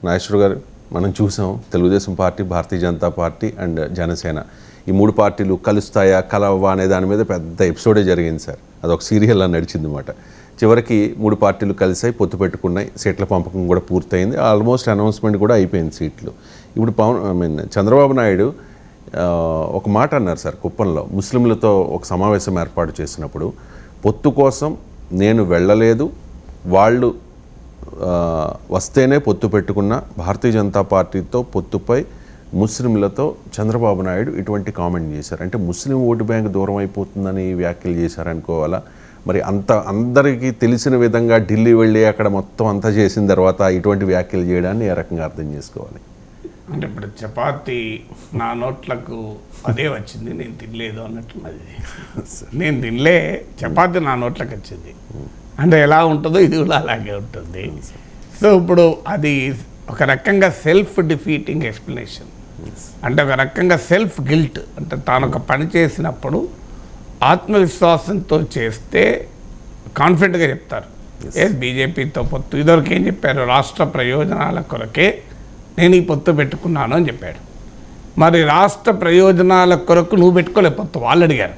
నాగేశ్వర గారు, మనం చూసాం Telugu Desam party, Bharatiya Janata party and Janasena ఈ మూడు పార్టీలు కలుస్తాయా కలవా అనే దాని మీద పెద్ద ఎపిసోడే జరిగింది సార్. అదొక సీరియల్ అని నడిచింది అన్నమాట. చివరికి మూడు పార్టీలు కలిసాయి, పొత్తు పెట్టుకున్నాయి, సీట్ల పంపకం కూడా పూర్తయింది, ఆల్మోస్ట్ అనౌన్స్మెంట్ కూడా అయిపోయింది సీట్లు. ఇప్పుడు చంద్రబాబు నాయుడు ఒక మాట అన్నారు సార్ కుప్పంలో, ముస్లింలతో ఒక సమావేశం ఏర్పాటు చేసినప్పుడు, పొత్తు కోసం నేను వెళ్ళలేదు, వాళ్ళు వస్తేనే పొత్తు పెట్టుకున్న భారతీయ జనతా పార్టీతో పొత్తుపై ముస్లింలతో చంద్రబాబు నాయుడు ఇటువంటి కామెంట్ చేశారు. అంటే ముస్లిం ఓటు బ్యాంక్ దూరం అయిపోతుందని వ్యాఖ్యలు చేశారనుకోవాలా? మరి అందరికీ తెలిసిన విధంగా ఢిల్లీ వెళ్ళి అక్కడ మొత్తం అంతా చేసిన తర్వాత ఇటువంటి వ్యాఖ్యలు చేయడాన్ని ఏ రకంగా అర్థం చేసుకోవాలి? అంటే ఇప్పుడు చపాతి నా నోట్లకు అదే వచ్చింది, నేను తినలేదు అన్నట్టున్నది. నేను తినలే, చపాతి నా నోట్లకు వచ్చింది అంటే ఎలా ఉంటుందో ఇది కూడా అలాగే ఉంటుంది. సో ఇప్పుడు అది ఒక రకంగా సెల్ఫ్ డిఫీటింగ్ ఎక్స్ప్లెనేషన్, అంటే ఒక రకంగా సెల్ఫ్ గిల్ట్. అంటే తాను ఒక పని చేసినప్పుడు ఆత్మవిశ్వాసంతో చేస్తే కాన్ఫిడెంట్గా చెప్తారు, బీజేపీతో పొత్తు. ఇదివరకు ఏం చెప్పారు, రాష్ట్ర ప్రయోజనాల కొరకే నేను ఈ పొత్తు పెట్టుకున్నాను అని చెప్పాడు. మరి రాష్ట్ర ప్రయోజనాల కొరకు నువ్వు పెట్టుకోలే పొత్తు, వాళ్ళు అడిగారు.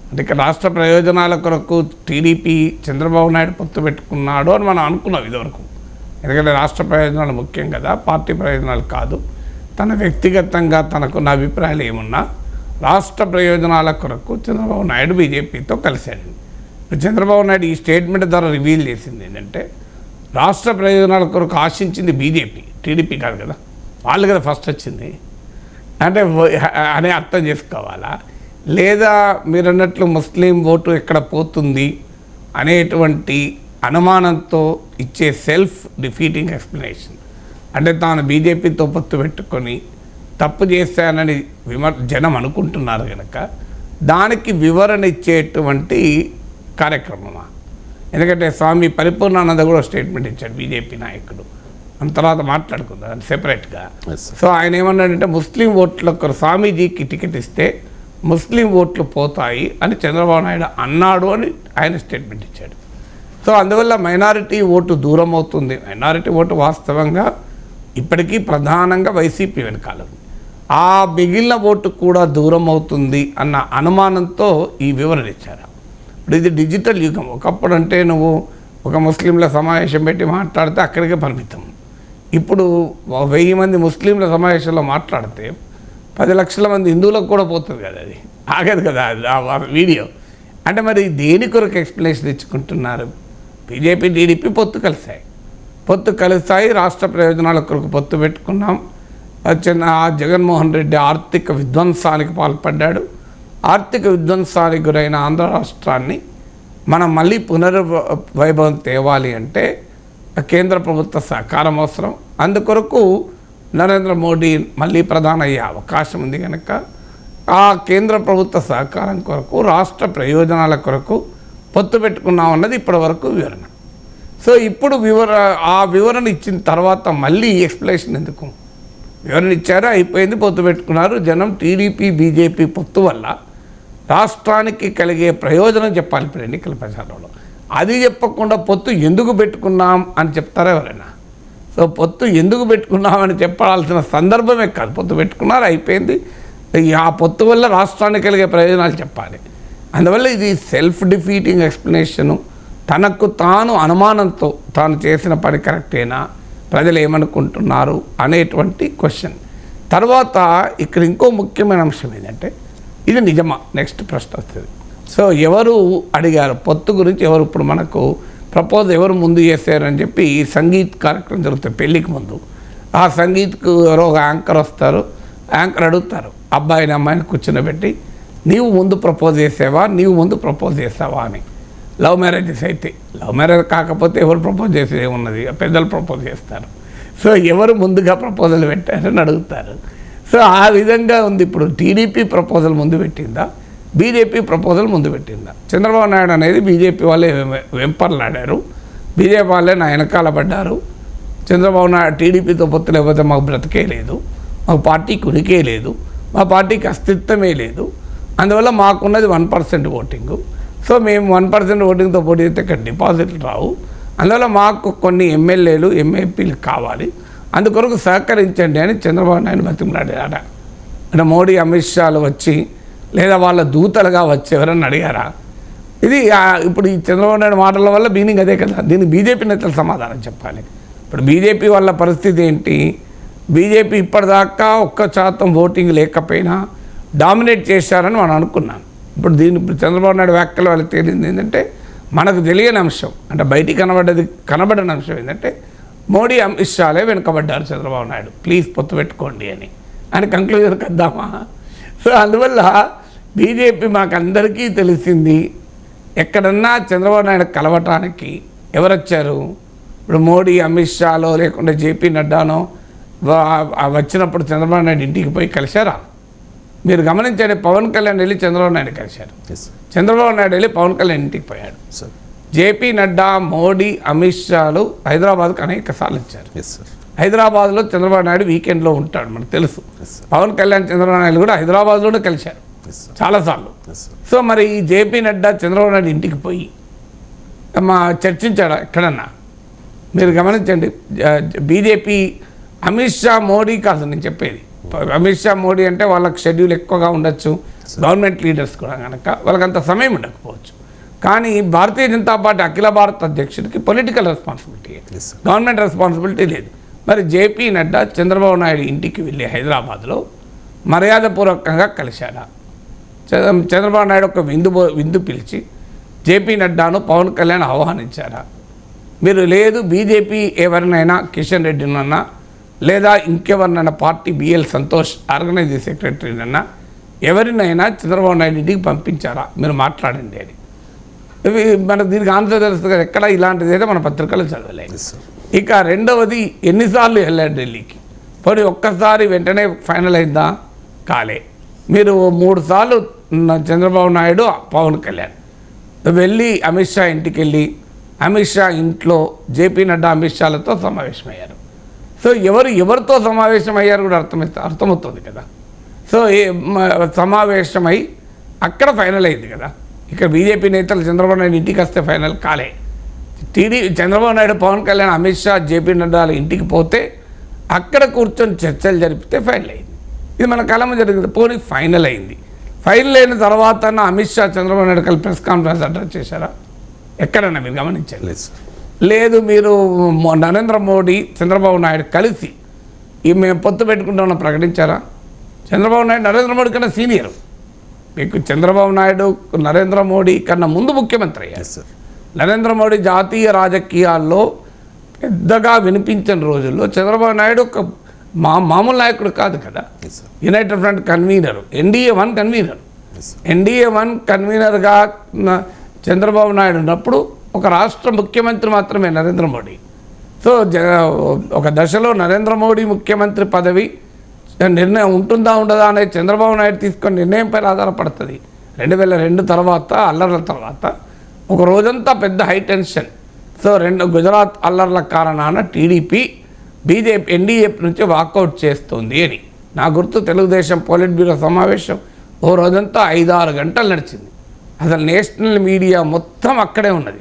అంటే ఇక్కడ రాష్ట్ర ప్రయోజనాల కొరకు టీడీపీ చంద్రబాబు నాయుడు పొత్తు పెట్టుకున్నాడు అని మనం అనుకున్నాం ఇదివరకు. ఎందుకంటే రాష్ట్ర ప్రయోజనాలు ముఖ్యం కదా, పార్టీ ప్రయోజనాలు కాదు. తన వ్యక్తిగతంగా తనకున్న అభిప్రాయాలు ఏమున్నా రాష్ట్ర ప్రయోజనాల కొరకు చంద్రబాబు నాయుడు బీజేపీతో కలిశాడు. చంద్రబాబు నాయుడు ఈ స్టేట్మెంట్ ద్వారా రివీల్ చేసింది ఏంటంటే, రాష్ట్ర ప్రయోజనాల కొరకు ఆశించింది బీజేపీ, టీడీపీ కాదు కదా, వాళ్ళు కదా ఫస్ట్ వచ్చింది అంటే అనే అర్థం చేసుకోవాలా? లేదా మీరు అన్నట్లు ముస్లిం ఓటు ఎక్కడ పోతుంది అనేటువంటి అనుమానంతో ఇచ్చే సెల్ఫ్ డిఫీటింగ్ ఎక్స్ప్లెనేషన్. అంటే తాను బీజేపీతో పొత్తు పెట్టుకొని తప్పు చేశానని జనం అనుకుంటున్నారు కనుక దానికి వివరణ ఇచ్చేటువంటి కార్యక్రమమా? ఎందుకంటే స్వామి పరిపూర్ణానంద కూడా స్టేట్మెంట్ ఇచ్చాడు, బీజేపీ నాయకుడు. అంత తర్వాత మాట్లాడుకుందాం సెపరేట్గా. సో ఆయన ఏమన్నాడంటే, ముస్లిం ఓట్లకు స్వామీజీకి టికెట్ ఇస్తే ముస్లిం ఓట్లు పోతాయి అని చంద్రబాబు నాయుడు అన్నాడు అని ఆయన స్టేట్మెంట్ ఇచ్చాడు. సో అందువల్ల మైనారిటీ ఓటు దూరం అవుతుంది. మైనారిటీ ఓటు వాస్తవంగా ఇప్పటికీ ప్రధానంగా వైసీపీ వెనకాల ఉంది. ఆ మిగిలిన ఓటు కూడా దూరం అవుతుంది అన్న అనుమానంతో ఈ వివరణ ఇచ్చారు. ఇప్పుడు ఇది డిజిటల్ యుగం. ఒకప్పుడు అంటే నువ్వు ఒక ముస్లింల సమావేశం పెట్టి మాట్లాడితే అక్కడికే పరిమితం. ఇప్పుడు 1000 మంది ముస్లింల సమావేశంలో మాట్లాడితే 10 లక్షల మంది హిందువులకు కూడా పోతుంది కదా, అది ఆగదు కదా ఆ వీడియో. అంటే మరి దేని కొరకు ఎక్స్ప్లెనేషన్ ఇచ్చుకుంటున్నారు? బీజేపీ టీడీపీ పొత్తు కలిస్తాయి, రాష్ట్ర ప్రయోజనాల కొరకు పొత్తు పెట్టుకున్నాం. జగన్మోహన్ రెడ్డి ఆర్థిక విధ్వంసానికి పాల్పడ్డాడు. ఆర్థిక విధ్వంసానికి గురైన ఆంధ్ర రాష్ట్రాన్ని మనం మళ్ళీ పునర్వైభవం తేవాలి అంటే కేంద్ర ప్రభుత్వ సహకారం అవసరం. అందుకొరకు నరేంద్ర మోడీ మళ్ళీ ప్రధాని అయ్యే అవకాశం ఉంది కనుక ఆ కేంద్ర ప్రభుత్వ సహకారం కొరకు రాష్ట్ర ప్రయోజనాల కొరకు పొత్తు పెట్టుకున్నామన్నది ఇప్పటివరకు వివరణ. సో ఇప్పుడు ఆ వివరణ ఇచ్చిన తర్వాత మళ్ళీ ఎక్స్ప్లెనేషన్ ఎందుకు? వివరణ ఇచ్చారు, అయిపోయింది, పొత్తు పెట్టుకున్నారు. జనం టీడీపీ బీజేపీ పొత్తు వల్ల రాష్ట్రానికి కలిగే ప్రయోజనం చెప్పాలి ఇప్పుడు ఎన్నికల ప్రచారంలో. అది చెప్పకుండా పొత్తు ఎందుకు పెట్టుకున్నాం అని చెప్తారా ఎవరైనా? సో పొత్తు ఎందుకు పెట్టుకున్నామని చెప్పాల్సిన సందర్భమే కాదు. పొత్తు పెట్టుకున్నారు, అయిపోయింది. ఆ పొత్తు వల్ల రాష్ట్రానికి కలిగే ప్రయోజనాలు చెప్పాలి. అందువల్ల ఇది సెల్ఫ్ డిఫీటింగ్ ఎక్స్ప్లెనేషను. తనకు తాను అనుమానంతో తాను చేసిన పని కరెక్టేనా, ప్రజలు ఏమనుకుంటున్నారు అనేటువంటి క్వశ్చన్. తర్వాత ఇక్కడ ఇంకో ముఖ్యమైన అంశం ఏంటంటే, ఇది నిజమా? నెక్స్ట్ ప్రశ్న వస్తుంది. సో ఎవరు అడిగారు పొత్తు గురించి? ఎవరు ఇప్పుడు మనకు ప్రపోజ్ ఎవరు ముందు చేశారని చెప్పి సంగీత్ కార్యక్రమం జరుగుతుంది పెళ్ళికి ముందు. ఆ సంగీత్కు ఎవరో ఒక యాంకర్ వస్తారు, యాంకర్ అడుగుతారు అబ్బాయిని అమ్మాయిని కూర్చోబెట్టి, నీవు ముందు ప్రపోజ్ చేసావా అని. లవ్ మ్యారేజెస్ అయితే, లవ్ మ్యారేజ్ కాకపోతే ఎవరు ప్రపోజ్ చేసేది ఏమున్నది, పెద్దలు ప్రపోజ్ చేస్తారు. సో ఎవరు ముందుగా ప్రపోజల్ పెట్టారని అడుగుతారు. సో ఆ విధంగా ఉంది. ఇప్పుడు టీడీపీ ప్రపోజల్ ముందు పెట్టిందా, బీజేపీ ప్రపోజల్ ముందు పెట్టిందా? చంద్రబాబు నాయుడు అనేది బీజేపీ వాళ్ళే వెంపర్లాడారు, బీజేపీ వాళ్ళే నా వెనకాల పడ్డారు. చంద్రబాబు నాయుడు టీడీపీతో పొత్తు లేకపోతే మాకు బ్రతికే లేదు, మాకు పార్టీకి ఉనికే లేదు, మా పార్టీకి అస్తిత్వమే లేదు, అందువల్ల మాకున్నది 1% ఓటింగు. సో మేము 1% ఓటింగ్తో పోటీ చేస్తే ఇక్కడ డిపాజిట్లు రావు, అందువల్ల మాకు కొన్ని ఎమ్మెల్యేలు ఎంపీలు కావాలి, అందుకొరకు సహకరించండి అని చంద్రబాబు నాయుడు బతిమలాడాడ. అంటే మోడీ అమిత్ షాలు వచ్చి లేదా వాళ్ళ దూతలుగా వచ్చి ఎవరన్నా అడిగారా? ఇది ఇప్పుడు ఈ చంద్రబాబు నాయుడు మాటల వల్ల మీనింగ్ అదే కదా. దీనికి బీజేపీ నేతలు సమాధానం చెప్పాలి. ఇప్పుడు బీజేపీ వాళ్ళ పరిస్థితి ఏంటి? బీజేపీ ఇప్పటిదాకా 1% ఓటింగ్ లేకపోయినా డామినేట్ చేశారని మనం అనుకున్నాం. ఇప్పుడు చంద్రబాబు నాయుడు వ్యాఖ్యల వల్ల తేలింది ఏంటంటే, మనకు తెలియని అంశం అంటే బయటికి కనబడిన అంశం ఏంటంటే, మోడీ అమిత్ షాలే వెనుకబడ్డారు చంద్రబాబు నాయుడు, ప్లీజ్ పొత్తు పెట్టుకోండి అని కంక్లూజన్కి వద్దామా? సో అందువల్ల బీజేపీ మాకందరికీ తెలిసింది, ఎక్కడన్నా చంద్రబాబు నాయుడు కలవటానికి ఎవరు వచ్చారు? ఇప్పుడు మోడీ అమిత్ షాలో లేకుంటే జేపీ నడ్డానో వచ్చినప్పుడు చంద్రబాబు నాయుడు ఇంటికి పోయి కలిశారా? మీరు గమనించండి, పవన్ కళ్యాణ్ వెళ్ళి చంద్రబాబు నాయుడు కలిశారు, చంద్రబాబు నాయుడు వెళ్ళి పవన్ కళ్యాణ్ ఇంటికి పోయాడు. జేపీ నడ్డా, మోడీ, అమిత్ షాలు హైదరాబాద్కు అనేక సార్లు వచ్చారు. హైదరాబాద్లో చంద్రబాబు నాయుడు వీకెండ్లో ఉంటాడు, మనకు తెలుసు. పవన్ కళ్యాణ్ చంద్రబాబు నాయుడు కూడా హైదరాబాద్లోనే కలిశారు చాలాసార్లు. సో మరి ఈ జేపీ నడ్డా చంద్రబాబు నాయుడు ఇంటికి పోయి చర్చించాడా ఎక్కడన్నా? మీరు గమనించండి, బీజేపీ అమిత్ షా మోడీ కాదు నేను చెప్పేది. అమిత్ షా మోడీ అంటే వాళ్ళకి షెడ్యూల్ ఎక్కువగా ఉండొచ్చు, గవర్నమెంట్ లీడర్స్ కూడా కనుక వాళ్ళకి అంత సమయం ఉండకపోవచ్చు. కానీ భారతీయ జనతా పార్టీ అఖిల భారత అధ్యక్షుడికి పొలిటికల్ రెస్పాన్సిబిలిటీ, గవర్నమెంట్ రెస్పాన్సిబిలిటీ లేదు. మరి జేపీ నడ్డా చంద్రబాబు నాయుడు ఇంటికి వెళ్ళి హైదరాబాద్లో మర్యాదపూర్వకంగా కలిశాడా? చంద్రబాబు నాయుడు ఒక విందు పిలిచి జేపీ నడ్డాను పవన్ కళ్యాణ్ ఆహ్వానించారా? మీరు లేదు, బీజేపీ ఎవరినైనా కిషన్ రెడ్డినన్నా లేదా ఇంకెవరినైనా పార్టీ బిఎల్ సంతోష్ ఆర్గనైజింగ్ సెక్రటరీనన్నా ఎవరినైనా చంద్రబాబు నాయుడు ఇంటికి పంపించారా? మీరు మాట్లాడండి అని. ఇవి మనకు దీనికి ఆన్సర్ తెలుస్తుంది కదా, ఎక్కడ ఇలాంటిది అయితే మన పత్రికలు చదవలేదు. ఇక రెండవది, ఎన్నిసార్లు వెళ్ళారు ఢిల్లీకి? పోనీ ఒక్కసారి వెంటనే ఫైనల్ అయిందా? కాలే. మీరు 3 సార్లు చంద్రబాబు నాయుడు, పవన్ కళ్యాణ్ వెళ్ళి అమిత్ షా ఇంటికి వెళ్ళి అమిత్ షా ఇంట్లో జేపీ నడ్డా అమిత్ షాలతో సమావేశమయ్యారు. సో ఎవరితో సమావేశమయ్యారు కూడా అర్థమవుతుంది కదా. సో సమావేశమై అక్కడ ఫైనల్ అయింది కదా. ఇక్కడ బీజేపీ నేతలు చంద్రబాబు నాయుడు ఇంటికి వస్తే ఫైనల్ కాలే. చంద్రబాబు నాయుడు, పవన్ కళ్యాణ్, అమిత్ షా, జేపీ నడ్డా ఇంటికి పోతే అక్కడ కూర్చొని చర్చలు జరిపితే ఫైనల్ అయింది. ఇది మన కాలంలో జరిగింది. పోనీ ఫైనల్ అయింది. ఫైనల్ అయిన తర్వాత అమిత్ షా చంద్రబాబు నాయుడు కలిసి ప్రెస్ కాన్ఫరెన్స్ అడ్రస్ చేశారా? ఎక్కడన్నా మీరు గమనించాలి? లేదు. మీరు నరేంద్ర మోడీ, చంద్రబాబు నాయుడు కలిసి మేము పొత్తు పెట్టుకుంటామని ప్రకటించారా? చంద్రబాబు నాయుడు నరేంద్ర మోడీ కన్నా సీనియర్. మీకు చంద్రబాబు నాయుడు నరేంద్ర మోడీ కన్నా ముందు ముఖ్యమంత్రి అయ్యారు. నరేంద్ర మోడీ జాతీయ రాజకీయాల్లో పెద్దగా వినిపించిన రోజుల్లో చంద్రబాబు నాయుడు ఒక మామూలు నాయకుడు కాదు కదా. United front convener, NDA 1 convener. NDA 1 కన్వీనర్గా చంద్రబాబు నాయుడు ఉన్నప్పుడు ఒక రాష్ట్ర ముఖ్యమంత్రి మాత్రమే నరేంద్ర మోడీ. సో ఒక దశలో నరేంద్ర మోడీ ముఖ్యమంత్రి పదవి నిర్ణయం ఉంటుందా ఉండదా అనేది చంద్రబాబు నాయుడు తీసుకున్న నిర్ణయంపై ఆధారపడుతుంది. 2002 తర్వాత అల్లర్ల తర్వాత ఒక రోజంతా పెద్ద హై టెన్షన్. సో గుజరాత్ అల్లర్ల కారణాన టీడీపీ బీజేపీ ఎన్డీఏ నుంచి వాకౌట్ చేస్తుంది అని నా గుర్తు. తెలుగుదేశం పోలిట్ బ్యూరో సమావేశం ఓ రోజంతా 5-6 గంటలు నడిచింది. అసలు నేషనల్ మీడియా మొత్తం అక్కడే ఉన్నది.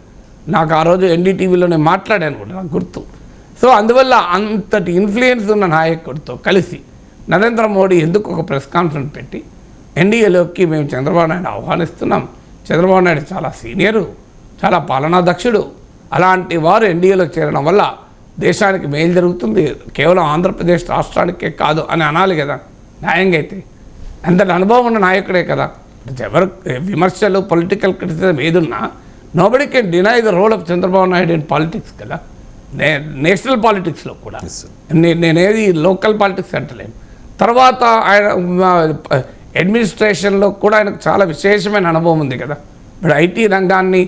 నాకు ఆ రోజు ఎన్డీటీవీలో నేను మాట్లాడాను కూడా నాకు గుర్తు. సో అందువల్ల అంతటి ఇన్ఫ్లుయెన్స్ ఉన్న నాయకుడితో కలిసి నరేంద్ర మోడీ ఎందుకు ఒక ప్రెస్ కాన్ఫరెన్స్ పెట్టి ఎన్డీఏలోకి మేము చంద్రబాబు నాయుడు ఆహ్వానిస్తున్నాం, చంద్రబాబు నాయుడు చాలా సీనియరు, చాలా పాలనాదక్షుడు, అలాంటి వారు ఎన్డీఏలో చేరడం వల్ల దేశానికి మేలు జరుగుతుంది, కేవలం ఆంధ్రప్రదేశ్ రాష్ట్రానికే కాదు అని అనాలి కదా న్యాయంగా అయితే. అంతటి అనుభవం ఉన్న నాయకుడే కదా. ఎవరు విమర్శలు, పొలిటికల్ క్రిటిసిజం ఏదున్నా nobody can deny the role of Chandrababu Naidu in politics కదా. నేషనల్ పాలిటిక్స్లో కూడా నేనేది లోకల్ పాలిటిక్స్ అంటలేను. తర్వాత ఆయన అడ్మినిస్ట్రేషన్లో కూడా ఆయనకు చాలా విశేషమైన అనుభవం ఉంది కదా. ఇప్పుడు ఐటీ రంగాన్ని,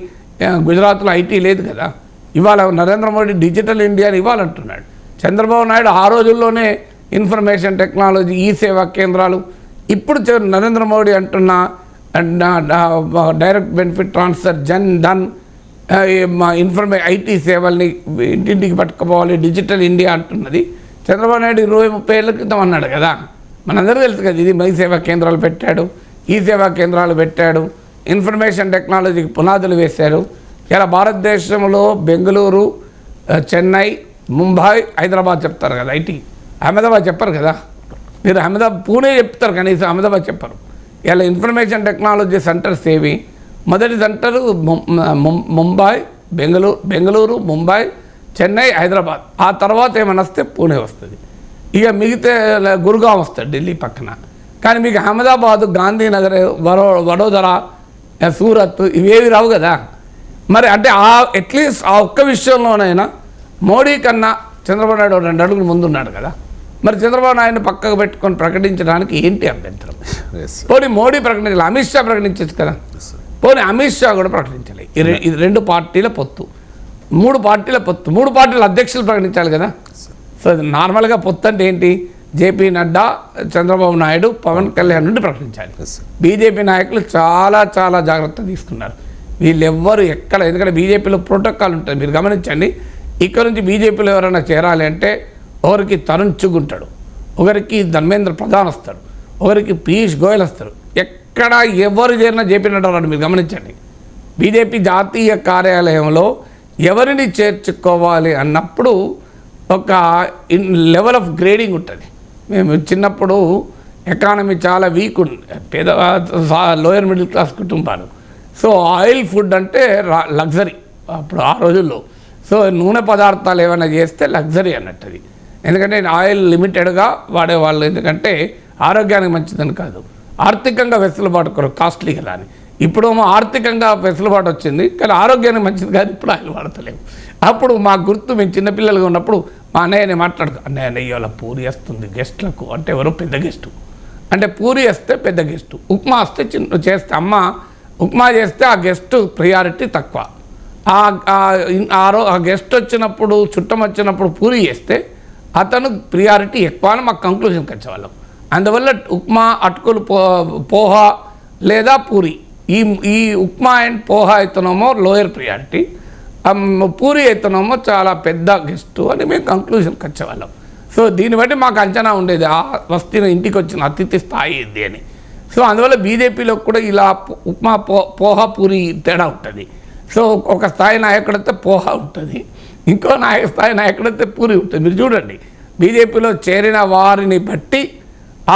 గుజరాత్లో ఐటీ లేదు కదా, ఇవాళ నరేంద్ర మోడీ డిజిటల్ ఇండియాని ఇవ్వాలంటున్నాడు. చంద్రబాబు నాయుడు ఆ రోజుల్లోనే ఇన్ఫర్మేషన్ టెక్నాలజీ, ఈ సేవా కేంద్రాలు, ఇప్పుడు నరేంద్ర మోడీ అంటున్న direct benefit transfer, Jan Dhan, IT సేవల్ని ఇంటింటికి పట్టుకుపోవాలి, డిజిటల్ ఇండియా అంటున్నది చంద్రబాబు నాయుడు 20-30 ఏళ్ళ క్రితం అన్నాడు కదా. మనందరూ తెలుసు కదా. ఇది మై సేవా కేంద్రాలు పెట్టాడు, ఈ సేవా కేంద్రాలు పెట్టాడు, ఇన్ఫర్మేషన్ టెక్నాలజీకి పునాదులు వేశారు. ఇలా భారతదేశంలో బెంగళూరు, చెన్నై, ముంబై హైదరాబాద్ చెప్తారు కదా, ఐటీ అహ్మదాబాద్ చెప్పరు కదా. మీరు పూణే చెప్తారు, కనీసం అహ్మదాబాద్ చెప్పరు. ఇలా ఇన్ఫర్మేషన్ టెక్నాలజీ సెంటర్స్ ఏవి? మొదటి సెంటరు ముంబై, బెంగళూరు, ముంబై, చెన్నై, హైదరాబాద్. ఆ తర్వాత ఏమైనా వస్తే పూణే వస్తుంది. ఇక మిగతా గురుగాం వస్తుంది ఢిల్లీ పక్కన. కానీ మీకు అహ్మదాబాదు, గాంధీనగర్, వడోదర, సూరత్ ఇవేవి రావు కదా. మరి అంటే అట్లీస్ట్ ఆ ఒక్క విషయంలోనైనా మోడీ కన్నా చంద్రబాబు నాయుడు 2 అడుగులు ముందున్నాడు కదా. మరి చంద్రబాబు నాయుడిని పక్కకు పెట్టుకొని ప్రకటించడానికి ఏంటి అభ్యంతరం? పోనీ మోడీ ప్రకటించాలి, అమిత్ షా ప్రకటించచ్చు కదా. పోనీ అమిత్ షా కూడా ప్రకటించాలి. ఇది 2 పార్టీల పొత్తు, 3 పార్టీల పొత్తు, 3 పార్టీల అధ్యక్షులు ప్రకటించాలి కదా. సో నార్మల్గా పొత్తు అంటే ఏంటి? జేపీ నడ్డా, చంద్రబాబు నాయుడు, పవన్ కళ్యాణ్ నుండి ప్రకటించాలి. బీజేపీ నాయకులు చాలా చాలా జాగ్రత్త తీసుకున్నారు. వీళ్ళెవ్వరు ఎక్కడ, ఎందుకంటే బీజేపీలో ప్రోటోకాల్ ఉంటుంది, మీరు గమనించండి. ఇక్కడ నుంచి బీజేపీలో ఎవరైనా చేరాలి అంటే ఒకరికి తరుణ్ చుగ్ ఉంటాడు, ఒకరికి ధర్మేంద్ర ప్రధాన్ వస్తాడు, ఒకరికి పీయూష్ గోయల్ వస్తారు. ఎక్కడ ఎవరు చేరినా జేపీ నడ్డా రాడు. మీరు గమనించండి, బీజేపీ జాతీయ కార్యాలయంలో ఎవరిని చేర్చుకోవాలి అన్నప్పుడు ఒక లెవెల్ ఆఫ్ గ్రేడింగ్ ఉంటుంది. మేము చిన్నప్పుడు ఎకానమీ చాలా వీక్ పేద లోయర్ మిడిల్ క్లాస్ కుటుంబాలు. సో ఆయిల్ ఫుడ్ అంటే లగ్జరీ అప్పుడు ఆ రోజుల్లో. సో నూనె పదార్థాలు ఏమైనా చేస్తే లగ్జరీ అన్నట్టుది. ఎందుకంటే ఆయిల్ లిమిటెడ్గా వాడేవాళ్ళు, ఎందుకంటే ఆరోగ్యానికి మంచిదని కాదు, ఆర్థికంగా వెసులుబాటు కొరకు కాస్ట్లీ కదా అని. ఇప్పుడు ఆర్థికంగా వెసులుబాటు వచ్చింది కానీ ఆరోగ్యానికి మంచిది కాదు, ఇప్పుడు ఆయిల్ వాడతలేము. అప్పుడు మా గుర్తు, మేము చిన్నపిల్లలుగా ఉన్నప్పుడు మా అన్నయ్యని అన్నయ్య ఇవాళ పూరి వస్తుంది గెస్ట్లకు అంటే ఎవరో పెద్ద గెస్టు, అంటే పూరి వస్తే పెద్ద గెస్టు, ఉప్మా వస్తే చేస్తే అమ్మ ఉప్మా చేస్తే ఆ గెస్ట్ ప్రియారిటీ తక్కువ. ఆ గెస్ట్ వచ్చినప్పుడు, చుట్టం వచ్చినప్పుడు పూరి చేస్తే అతను ప్రియారిటీ ఎక్కువ అని మాకు కంక్లూజన్కి వచ్చేవాళ్ళం. అందువల్ల ఉప్మా, అటుకులు, పోహా లేదా పూరి, ఈ ఉప్మా అండ్ పోహా అయితేనేమో లోయర్ ప్రియారిటీ, పూరి అయితేనేమో చాలా పెద్ద గెస్టు అని మేము కంక్లూజన్కి వచ్చేవాళ్ళం. సో దీన్ని బట్టి మాకు అంచనా ఉండేది ఆ వస్తున్న ఇంటికి వచ్చిన అతిథి స్థాయి ఇది అని. సో అందువల్ల బీజేపీలో కూడా ఇలా ఉప్మా, పోహా, పూరి తేడా ఉంటుంది. సో ఒక స్థాయి నాయకుడితే పోహా ఉంటుంది, ఇంకో స్థాయి నాయకుడితే పూరి ఉంటుంది. మీరు చూడండి, బీజేపీలో చేరిన వారిని బట్టి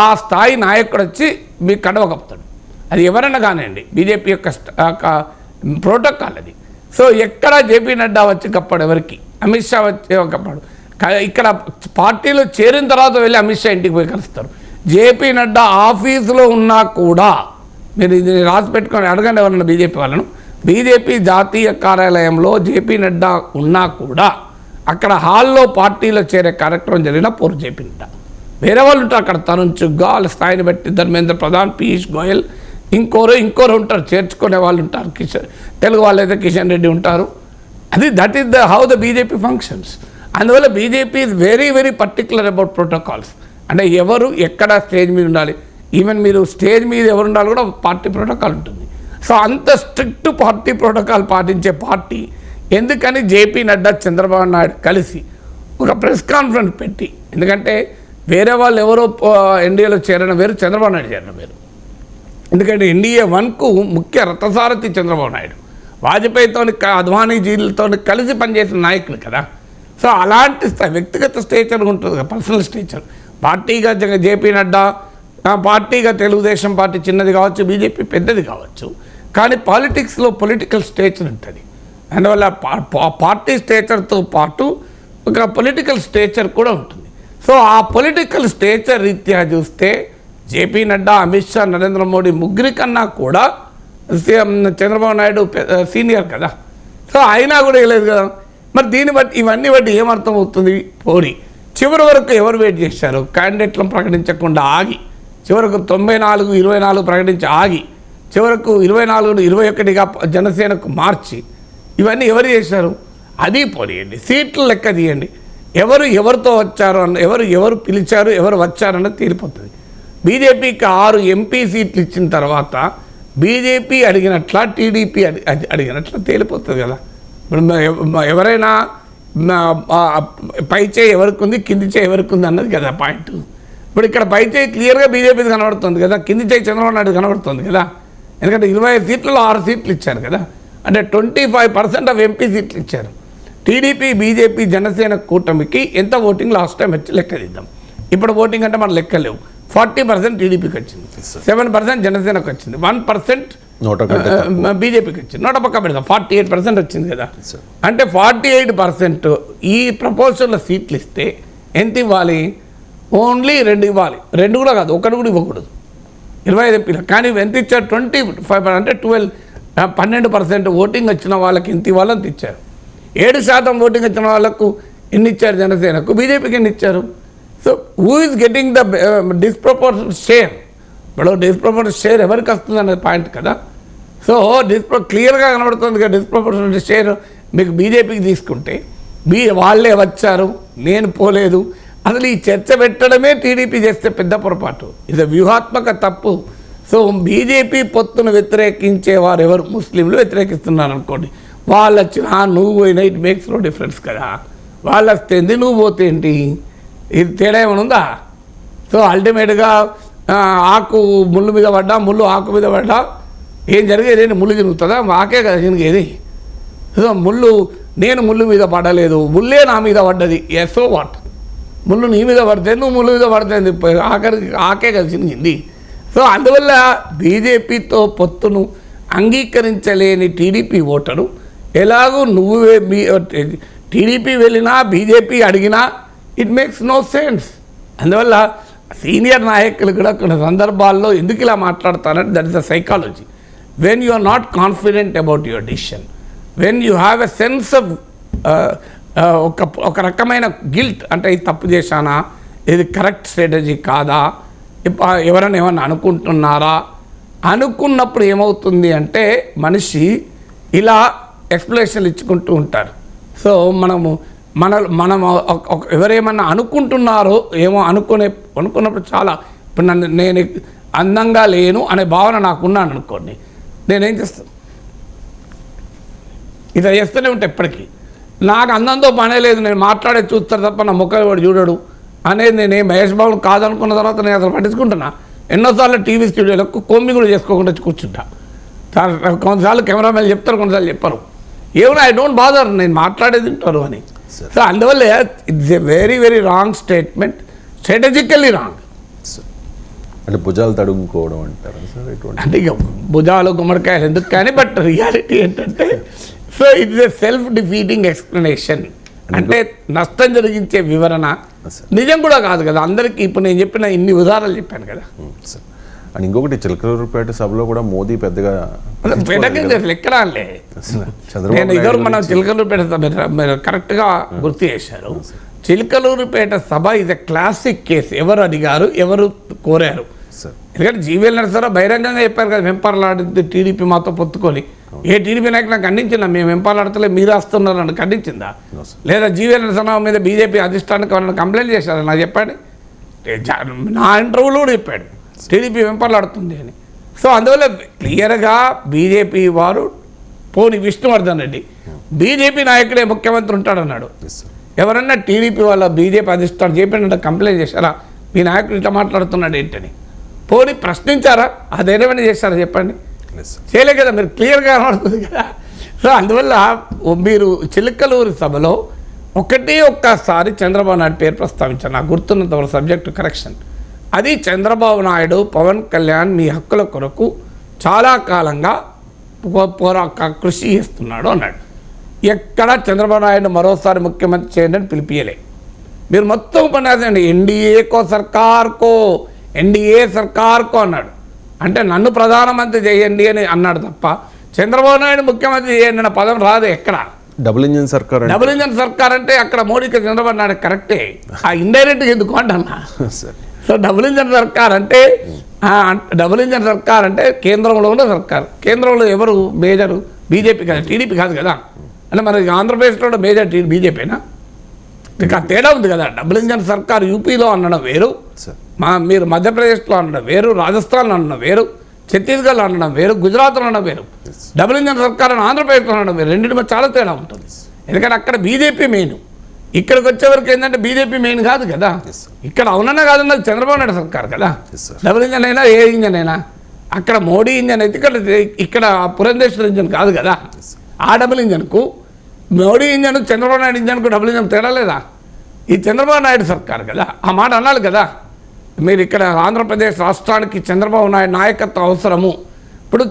ఆ స్థాయి నాయకుడు వచ్చి మీకు కండవ కప్పుతాడు. అది ఎవరైనా కానివ్వండి, బీజేపీ యొక్క ప్రోటోకాల్ అది. సో ఎక్కడ జేపీ నడ్డా వచ్చి కప్పాడు ఎవరికి, అమిత్ షా వచ్చి కప్పాడు. ఇక్కడ పార్టీలో చేరిన తర్వాత వెళ్ళి అమిత్ షా ఇంటికి పోయి కలుస్తారు. జేపీ నడ్డా ఆఫీసులో ఉన్నా కూడా, మీరు ఇది రాసి పెట్టుకొని అడగండి ఎవరన్నా బీజేపీ వాళ్ళను, బీజేపీ జాతీయ కార్యాలయంలో జేపీ నడ్డా ఉన్నా కూడా అక్కడ హాల్లో పార్టీలో చేరే కార్యక్రమం జరిగిన పోరు జేపీ నడ్డా. వేరే వాళ్ళు ఉంటారు అక్కడ, తరుణ్ చుగ్, వాళ్ళ స్థాయిని బట్టి ధర్మేంద్ర ప్రధాన్, పీయూష్ గోయల్, ఇంకోరు ఉంటారు, చేర్చుకునే వాళ్ళు ఉంటారు. తెలుగు వాళ్ళైతే కిషన్ రెడ్డి ఉంటారు. That is how the BJP functions. అందువల్ల BJP is very very particular about protocols. అంటే ఎవరు ఎక్కడ స్టేజ్ మీద ఉండాలి, ఈవెన్ మీరు స్టేజ్ మీద ఎవరు ఉండాలి కూడా పార్టీ ప్రోటోకాల్ ఉంటుంది. సో అంత స్ట్రిక్ట్ పార్టీ ప్రోటోకాల్ పాటించే పార్టీ ఎందుకని జేపీ నడ్డా, చంద్రబాబు నాయుడు కలిసి ఒక ప్రెస్ కాన్ఫరెన్స్ పెట్టి, ఎందుకంటే వేరే వాళ్ళు ఎవరో ఎన్డీఏలో చేరడం వేరు, చంద్రబాబు నాయుడు చేరడం వేరు. ఎందుకంటే ఎన్డీఏ 1కు ముఖ్య రథసారథి చంద్రబాబు నాయుడు, వాజ్పేయితో, అద్వానీజీలతో కలిసి పనిచేసిన నాయకులు కదా. సో అలాంటి వ్యక్తిగత స్టేచర్ ఉంటుంది కదా, పర్సనల్ స్టేచర్. పార్టీగా జేపీ నడ్డా, పార్టీగా తెలుగుదేశం పార్టీ చిన్నది కావచ్చు, బీజేపీ పెద్దది కావచ్చు, కానీ పాలిటిక్స్లో పొలిటికల్ స్టేచర్ ఉంటుంది. అందువల్ల పార్టీ స్టేచర్తో పాటు ఒక పొలిటికల్ స్టేచర్ కూడా ఉంటుంది. సో ఆ పొలిటికల్ స్టేచర్ రీత్యా చూస్తే జేపీ నడ్డా, అమిత్ షా, నరేంద్ర మోడీ ముగ్గురి కన్నా కూడా చంద్రబాబు నాయుడు సీనియర్ కదా. సో అయినా కూడా లేదు కదా. మరి దీన్ని బట్టి ఇవన్నీ బట్టి ఏమర్థం అవుతుంది? పోనీ చివరి వరకు ఎవరు వెయిట్ చేశారు? క్యాండిడేట్లను ప్రకటించకుండా ఆగి, చివరకు 94-24 ప్రకటించి ఆగి, చివరకు 24ను 21గా జనసేనకు మార్చి, ఇవన్నీ ఎవరు చేశారు? అది పోనీయండి, సీట్లు లెక్క తీయండి, ఎవరితో వచ్చారు అన్న, ఎవరు పిలిచారు, ఎవరు వచ్చారన్నది తీరిపోతుంది. బీజేపీకి 6 ఎంపీ సీట్లు ఇచ్చిన తర్వాత బీజేపీ అడిగినట్ల, టీడీపీ అడిగినట్ల తేలిపోతుంది కదా. ఇప్పుడు ఎవరైనా పై చేయి ఎవరికి ఉంది, కింది చేయి ఎవరికి ఉంది అన్నది కదా పాయింట్. ఇప్పుడు ఇక్కడ పై చేయి క్లియర్గా బీజేపీది కనబడుతుంది కదా, కింది చేయి చంద్రబాబు నాయుడు కనబడుతుంది కదా. ఎందుకంటే 25 సీట్లలో 6 సీట్లు ఇచ్చారు కదా, అంటే 25% ఆఫ్ ఎంపీ సీట్లు ఇచ్చారు. టీడీపీ బీజేపీ జనసేన కూటమికి ఎంత ఓటింగ్ లాస్ట్ టైం వచ్చి లెక్క తీద్దాం. ఇప్పుడు ఓటింగ్ అంటే మన లెక్క లేవు. 40% టీడీపీకి వచ్చింది, 7% జనసేనకు వచ్చింది, 1% బీజేపీకి వచ్చింది. నోట పక్క పెడదాం, 48% వచ్చింది కదా. అంటే 48% ఈ ప్రపోజల్లో సీట్లు ఇస్తే ఎంత ఇవ్వాలి? ఓన్లీ 2 ఇవ్వాలి. 2 కూడా కాదు, 1 కూడా ఇవ్వకూడదు. 25 ఎంపీలు. కానీ ఎంత ఇచ్చారు? 25 అంటే 12% ఓటింగ్ వచ్చిన వాళ్ళకి ఎంత ఇవ్వాలో అంత ఇచ్చారు. 7% ఓటింగ్ వచ్చిన వాళ్ళకు ఎన్ని ఇచ్చారు? జనసేనకు. బీజేపీకి ఎన్ని ఇచ్చారు? So who is getting the disproportional share? ఇప్పుడు డిస్ప్రపోర్షనల్ షేర్ ఎవరికి వస్తుంది అనే పాయింట్ కదా. సో క్లియర్గా కనబడుతుంది కదా డిస్ప్రపోర్షనల్ షేర్ మీకు బీజేపీకి తీసుకుంటే. వాళ్ళే వచ్చారు, నేను పోలేదు. అసలు ఈ చర్చ పెట్టడమే టీడీపీ చేస్తే పెద్ద పొరపాటు. ఇది వ్యూహాత్మక తప్పు. సో బీజేపీ పొత్తును వ్యతిరేకించేవారు ఎవరు? ముస్లింలు వ్యతిరేకిస్తున్నారు అనుకోండి. వాళ్ళు వచ్చినా నువ్వు పోయినా ఇట్ మేక్స్ నో డిఫరెన్స్ కదా. వాళ్ళు వస్తేంది, నువ్వు పోతే ఏంటి? ఇది తేడా ఏమైనా ఉందా? సో అల్టిమేట్గా ఆకు ముళ్ళు మీద పడ్డా, ముళ్ళు ఆకు మీద పడ్డా ఏం జరిగేది? ముళ్ళు తిరుగుతుందా? ఆకే కదా తిరిగేది. సో నేను ముళ్ళు మీద పడలేదు, ముళ్ళే నా మీద పడ్డది. Yes so what? ముళ్ళు నీ మీద పడితే నువ్వు ముళ్ళు మీద పడితే ఆఖరికి ఆకే కదా చినిగింది. సో అందువల్ల బీజేపీతో పొత్తును అంగీకరించలేని టీడీపీ ఓటరు ఎలాగూ టీడీపీ వెళ్ళినా బీజేపీ అడిగినా ఇట్ మేక్స్ నో సెన్స్. అందువల్ల సీనియర్ నాయకులు కూడా కొన్ని సందర్భాల్లో ఎందుకు ఇలా మాట్లాడతారంటే that is the psychology. When you are not confident about your decision, when you have a sense of ఒక రకమైన గిల్ట్, అంటే ఇది తప్పు చేశానా, ఇది కరెక్ట్ స్ట్రాటజీ కాదా, ఎవరైనా ఏమన్నా అనుకుంటున్నారా అనుకున్నప్పుడు ఏమవుతుంది అంటే మనిషి ఇలా ఎక్స్ప్లెనేషన్లు ఇచ్చుకుంటూ ఉంటారు. సో మనం ఎవరేమన్నా అనుకుంటున్నారో ఏమో అనుకున్నప్పుడు చాలా ఇప్పుడు నేను అందంగా లేను అనే భావన నాకున్నాను అనుకోండి, నేనేం చేస్తాను? ఇలా చేస్తూనే ఉంటా ఎప్పటికీ. నాకు అందంతో పనే లేదు, నేను మాట్లాడే చూస్తారు తప్ప నా ముఖం వాడు చూడడు అనేది నేను మహేష్ బాబును కాదనుకున్న తర్వాత నేను అసలు పట్టించుకుంటున్నా. ఎన్నోసార్లు టీవీ స్టూడియోలో కొమ్మి కూడా చేసుకోకుండా కూర్చుంటా. కొన్నిసార్లు కెమెరామెన్ చెప్తారు, కొన్నిసార్లు చెప్పరు. ఏమన్నా ఐ డోంట్ బాదర్, నేను మాట్లాడేది వింటారు అని. సో అందువల్ల it's a very very wrong statement, strategically wrong. అంటే భుజాలు తడుముకోవడం అంటారు సార్. అంటే ఇక భుజాలు గుమ్మడికాయలు ఎందుకు కానీ, బట్ రియాలిటీ ఏంటంటే so it's a self defeating explanation. అంటే నష్టం జరిగించే వివరణ నిజం కూడా కాదు కదా అందరికీ. ఇప్పుడు నేను చెప్పిన ఇన్ని ఉదాహరణలు చెప్పాను కదా. అండ్ ఇంకొకటి చిలకలూరుపేట సభలో కూడా మోదీ పెద్దగా ఎక్కడాలే. నేను ఇదివరకు మనం చిలకలూరుపేట సభ మీరు కరెక్ట్గా గుర్తు చేశారు. చిలకలూరుపేట సభ ఇది క్లాసిక్ కేసు. ఎవరు అడిగారు, ఎవరు కోరారు? ఎందుకంటే జీవీఎల్ నరసరావు బహిరంగంగా చెప్పారు కదా, వెంపర్లాడింది టీడీపీ మాతో పొత్తుకొని. ఏ టీడీపీ నాయకు నాకు ఖండించిందా? మేము వెంపర్లాడతలే, మీరు వస్తున్నారు అని ఖండించిందా? లేదా జీవీఎల్ నరసరావు మీద బీజేపీ అధిష్టానానికి ఎవరైనా కంప్లైంట్ చేశారు? నాకు చెప్పండి. నా ఇంటర్వ్యూలో కూడా చెప్పాడు టీడీపీ వెంపర్లాడుతుంది అని. సో అందువల్ల క్లియర్గా బీజేపీ వారు పోని విష్ణువర్ధన్ రెడ్డి బీజేపీ నాయకుడే ముఖ్యమంత్రి ఉంటాడన్నాడు. ఎవరన్నా టీడీపీ వాళ్ళ బీజేపీ అధిష్టానం చెప్పినట్టు కంప్లైంట్ చేశారా మీ నాయకుడు ఇట్లా మాట్లాడుతున్నాడు ఏంటని? పోనీ ప్రశ్నించారా? అదేమైనా చేశారా చెప్పండి? చేయలే కదా. మీరు క్లియర్గా కనబడుతుంది కదా. సో అందువల్ల మీరు చిలకలూరు సభలో ఒక్కసారి చంద్రబాబు నాయుడు పేరు ప్రస్తావించారు. నాకు గుర్తున్నంత సబ్జెక్టు కరెక్షన్. అది చంద్రబాబు నాయుడు పవన్ కళ్యాణ్ మీ హక్కుల కొరకు చాలా కాలంగా కృషి చేస్తున్నాడు అన్నాడు. ఎక్కడ చంద్రబాబు నాయుడు మరోసారి ముఖ్యమంత్రి చేయండి అని పిలిపియలే. మీరు మొత్తం ఉపన్యాసం ఎన్డీఏకో సర్కార్కో అన్నాడు. అంటే నన్ను ప్రధానమంత్రి చేయండి అని అన్నాడు తప్ప చంద్రబాబు నాయుడు ముఖ్యమంత్రి చేయండి అన్న పదం రాదు ఎక్కడ. డబుల్ ఇంజన్ సర్కార్ అంటే అక్కడ మోడీకి చంద్రబాబు నాయుడు కరెక్టే, ఆ ఇండైరెక్ట్గా ఎందుకు అంటన్నా. సో డబుల్ ఇంజన్ సర్కార్ అంటే కేంద్రంలో ఉన్న సర్కార్. కేంద్రంలో ఎవరు మేజరు? బీజేపీ కదా, టీడీపీ కాదు కదా. అంటే మనకి ఆంధ్రప్రదేశ్లో మేజర్ బీజేపీనా? ఇక తేడా ఉంది కదా. డబుల్ ఇంజన్ సర్కార్ యూపీలో అనడం వేరు, మీరు మధ్యప్రదేశ్లో అనడం వేరు, రాజస్థాన్లో అనడం వేరు, ఛత్తీస్గఢ్లో అనడం వేరు, గుజరాత్లో అనడం వేరు. డబుల్ ఇంజన్ సర్కార్ అని ఆంధ్రప్రదేశ్లో అనడం వేరు. రెండింటి మధ్య చాలా తేడా ఉంటుంది. ఎందుకంటే అక్కడ బీజేపీ మెయిన్, ఇక్కడికి వచ్చేవరకు ఏంటంటే బీజేపీ మెయిన్ కాదు కదా. ఇక్కడ అవునన్నా కాదన్నది చంద్రబాబు నాయుడు సర్కార్ కదా. డబుల్ ఇంజన్ అయినా ఏ ఇంజన్ అయినా అక్కడ మోడీ ఇంజన్ అయితే ఇక్కడ పురంధేశ్వర ఇంజన్ కాదు కదా. ఆ డబుల్ ఇంజన్కు మోడీ ఇంజన్ చంద్రబాబు నాయుడు ఇంజన్కు డబుల్ ఇంజన్ తేడా లేదా? ఈ చంద్రబాబు నాయుడు సర్కార్ కదా, ఆ మాట అనాలి కదా. మీరు ఇక్కడ ఆంధ్రప్రదేశ్ రాష్ట్రానికి చంద్రబాబు నాయుడు నాయకత్వం అవసరము, ఇప్పుడు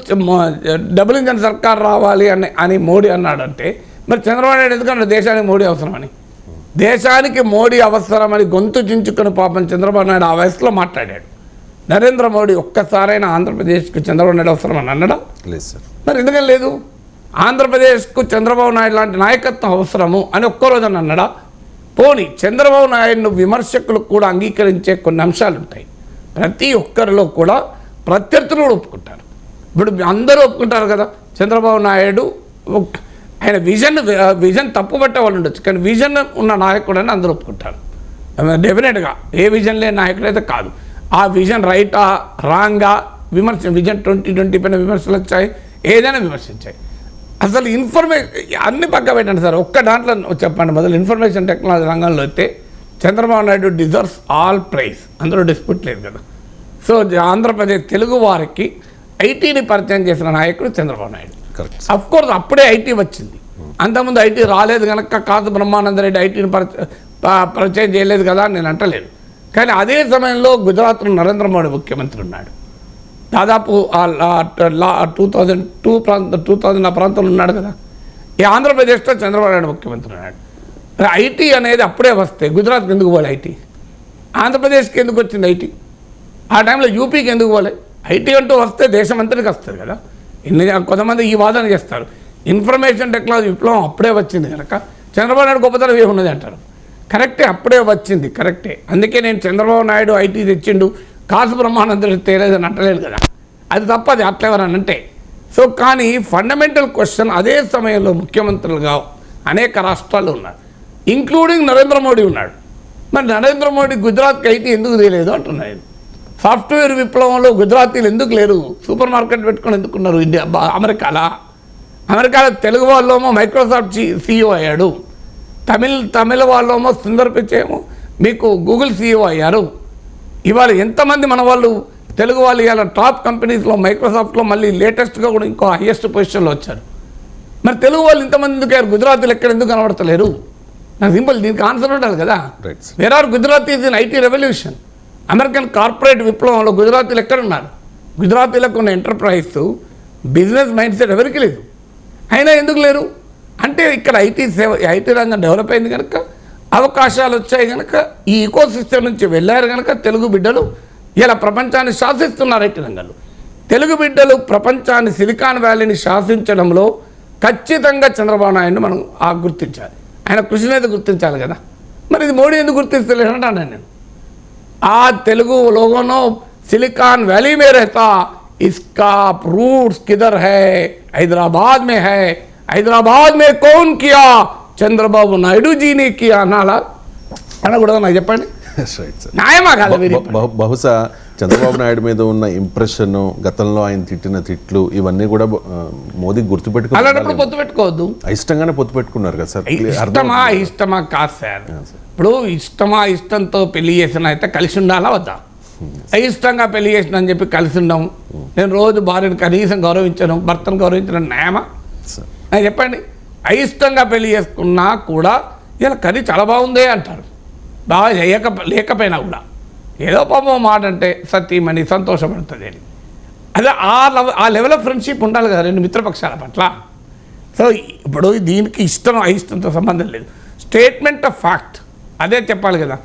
డబుల్ ఇంజన్ సర్కార్ రావాలి అని మోడీ అన్నాడంటే మరి చంద్రబాబు నాయుడు ఎందుకన్నా దేశానికి మోడీ అవసరమని? దేశానికి మోడీ అవసరమని గొంతు చించుకొని పాపం చంద్రబాబు నాయుడు ఆ వయసులో మాట్లాడాడు. నరేంద్ర మోడీ ఒక్కసారైనా ఆంధ్రప్రదేశ్కు చంద్రబాబు నాయుడు అవసరమని అన్నాడా? లేదు సార్. మరి ఎందుకని లేదు? ఆంధ్రప్రదేశ్కు చంద్రబాబు నాయుడు లాంటి నాయకత్వం అవసరము అని ఒక్కరోజని అన్నాడా? పోనీ చంద్రబాబు నాయుడును విమర్శకులు కూడా అంగీకరించే కొన్ని అంశాలు ఉంటాయి. ప్రతి ఒక్కరిలో కూడా ప్రత్యర్థులు కూడా ఒప్పుకుంటారు. ఇప్పుడు అందరూ ఒప్పుకుంటారు కదా, చంద్రబాబు నాయుడు ఆయన విజన్ తప్పుపట్టే వాళ్ళు ఉండొచ్చు, కానీ విజన్ ఉన్న నాయకుడు అని అందరూ ఒప్పుకుంటారు. డెఫినెట్గా ఏ విజన్ లేని నాయకుడు అయితే కాదు. ఆ విజన్ రైటా రాంగా విజన్ 2020 పైన విమర్శలు వచ్చాయి, ఏదైనా విమర్శించాయి. అసలు అన్ని పక్క పెట్టండి సార్, ఒక్క దాంట్లో చెప్పండి. మొదలు ఇన్ఫర్మేషన్ టెక్నాలజీ రంగంలో అయితే Chandrababu Naidu deserves all praise, అందులో డిస్ప్యూట్ లేదు కదా. సో ఆంధ్రప్రదేశ్ తెలుగు వారికి ఐటీని పరిచయం చేసిన నాయకుడు చంద్రబాబు నాయుడు. అఫ్ కోర్స్ అప్పుడే ఐటీ వచ్చింది, అంతకుముందు ఐటీ రాలేదు కనుక కాదు బ్రహ్మానందరెడ్డి ఐటీని పరిచయం చేయలేదు కదా అని నేను అంటలేదు. కానీ అదే సమయంలో గుజరాత్లో నరేంద్ర మోడీ ముఖ్యమంత్రి ఉన్నాడు. దాదాపు 2000 ఆ ప్రాంతంలో ఉన్నాడు కదా. ఈ ఆంధ్రప్రదేశ్లో చంద్రబాబు నాయుడు ముఖ్యమంత్రి ఉన్నాడు. ఐటీ అనేది అప్పుడే వస్తే గుజరాత్కి ఎందుకు పోలే ఐటీ? ఆంధ్రప్రదేశ్కి ఎందుకు వచ్చింది ఐటీ? ఆ టైంలో యూపీకి ఎందుకు పోలే? ఐటీ అంటూ వస్తే దేశం అంతటికి వస్తుంది కదా. కొంతమంది ఈ వాదన చేస్తారు, ఇన్ఫర్మేషన్ టెక్నాలజీ విప్లవం అప్పుడే వచ్చింది కనుక చంద్రబాబు నాయుడు గొప్పతనం ఏమున్నది అంటారు. కరెక్టే, అప్పుడే వచ్చింది కరెక్టే. అందుకే నేను చంద్రబాబు నాయుడు ఐటీ తెచ్చిండు, కాసు బ్రహ్మానందరెడ్డి తేలేదని అంటలేదు కదా. అది తప్పది అట్లా ఎవరని అంటే. సో కానీ ఫండమెంటల్ క్వశ్చన్, అదే సమయంలో ముఖ్యమంత్రులుగా అనేక రాష్ట్రాలు ఉన్నారు, ఇంక్లూడింగ్ నరేంద్ర మోడీ ఉన్నాడు. మరి నరేంద్ర మోడీ గుజరాత్కి ఐటీ ఎందుకు తెలియదు అంటున్నాను. సాఫ్ట్వేర్ విప్లవంలో గుజరాతీలు ఎందుకు లేరు? సూపర్ మార్కెట్ పెట్టుకొని ఎందుకున్నారు? అమెరికాలో తెలుగు వాళ్ళేమో మైక్రోసాఫ్ట్ CEO అయ్యాడు, తమిళ వాళ్ళేమో సుందర్ పిచై ఏమో మీకు గూగుల్ CEO అయ్యారు. ఇవాళ ఎంతమంది మన వాళ్ళు తెలుగు వాళ్ళు ఇవాళ టాప్ కంపెనీస్లో మైక్రోసాఫ్ట్లో మళ్ళీ లేటెస్ట్గా కూడా ఇంకో హైయెస్ట్ పొజిషన్లో వచ్చారు. మరి తెలుగు వాళ్ళు ఇంతమంది ఎందుకు అయ్యారు? గుజరాతీలు ఎక్కడ ఎందుకు కనబడతలేరు? నాకు సింపుల్, దీనికి ఆన్సర్ ఉండాలి కదా. Where are Gujaratis in IT revolution. American corporate విప్లవంలో గుజరాతీలు ఎక్కడున్నారు? గుజరాతీలకు ఉన్న ఎంటర్ప్రైజ్ బిజినెస్ మైండ్ సెట్ ఎవరికి లేదు, అయినా ఎందుకు లేరు అంటే ఇక్కడ ఐటీ రంగం డెవలప్ అయింది కనుక, అవకాశాలు వచ్చాయి కనుక, ఈ ఈకో సిస్టమ్ నుంచి వెళ్ళారు కనుక తెలుగు బిడ్డలు ఇలా ప్రపంచాన్ని శాసిస్తున్నారు. ఐటీ రంగంలో తెలుగు బిడ్డలు ప్రపంచాన్ని, సిలికాన్ వ్యాలీని శాసించడంలో ఖచ్చితంగా చంద్రబాబు నాయుడు మనం గుర్తించాలి, ఆయన కృషిని అయితే గుర్తించాలి కదా. మరి ఇది మోడీ ఎందుకు గుర్తిస్తలేదు అంటాను నేను. ఆ తెలుగు లోगों सिलिकॉन वैली में रहता, इसका रूट्स किधर है? हैदराबाद में है. हैदराबाद में कौन किया? చంద్రబాబు నాయుడు జీని కియా అనాలా అనకూడదు? నాకు చెప్పండి, న్యాయమా కాదు? బహుశా చంద్రబాబు నాయుడు మీద ఉన్న ఇంప్రెషన్, గతంలో ఆయన తిట్టిన తిట్లు, ఇవన్నీ కూడా మోదీ గుర్తుపెట్టుకుని అలాంటప్పుడు పొత్తు పెట్టుకోవద్దు. ఇష్టంగానే పొత్తు పెట్టుకున్నారు కదా సార్. ఇష్టమా కాదు సార్. ఇప్పుడు ఇష్టంతో పెళ్లి చేసిన అయితే కలిసి ఉండాలా వద్దా? అయిష్టంగా పెళ్లి చేసిన అని చెప్పి కలిసి ఉండము. నేను రోజు భార్యను కనీసం గౌరవించను, భర్తను గౌరవించడం న్యాయమా? చెప్పండి. అయిష్టంగా పెళ్లి చేసుకున్నా కూడా ఇలా కర్రీ చాలా బాగుందే అంటారు, బాగా లేకపోయినా కూడా ఏదో పాపం మాట అంటే సతీమణి సంతోషపడుతుంది అని. అదే ఆ లెవెల్ ఆఫ్ ఫ్రెండ్షిప్ ఉండాలి కదా రెండు మిత్రపక్షాల పట్ల. సో ఇప్పుడు దీనికి అయిష్టంతో సంబంధం లేదు, స్టేట్మెంట్ ఆఫ్ ఫ్యాక్ట్ అదే చెప్పాలి కదా.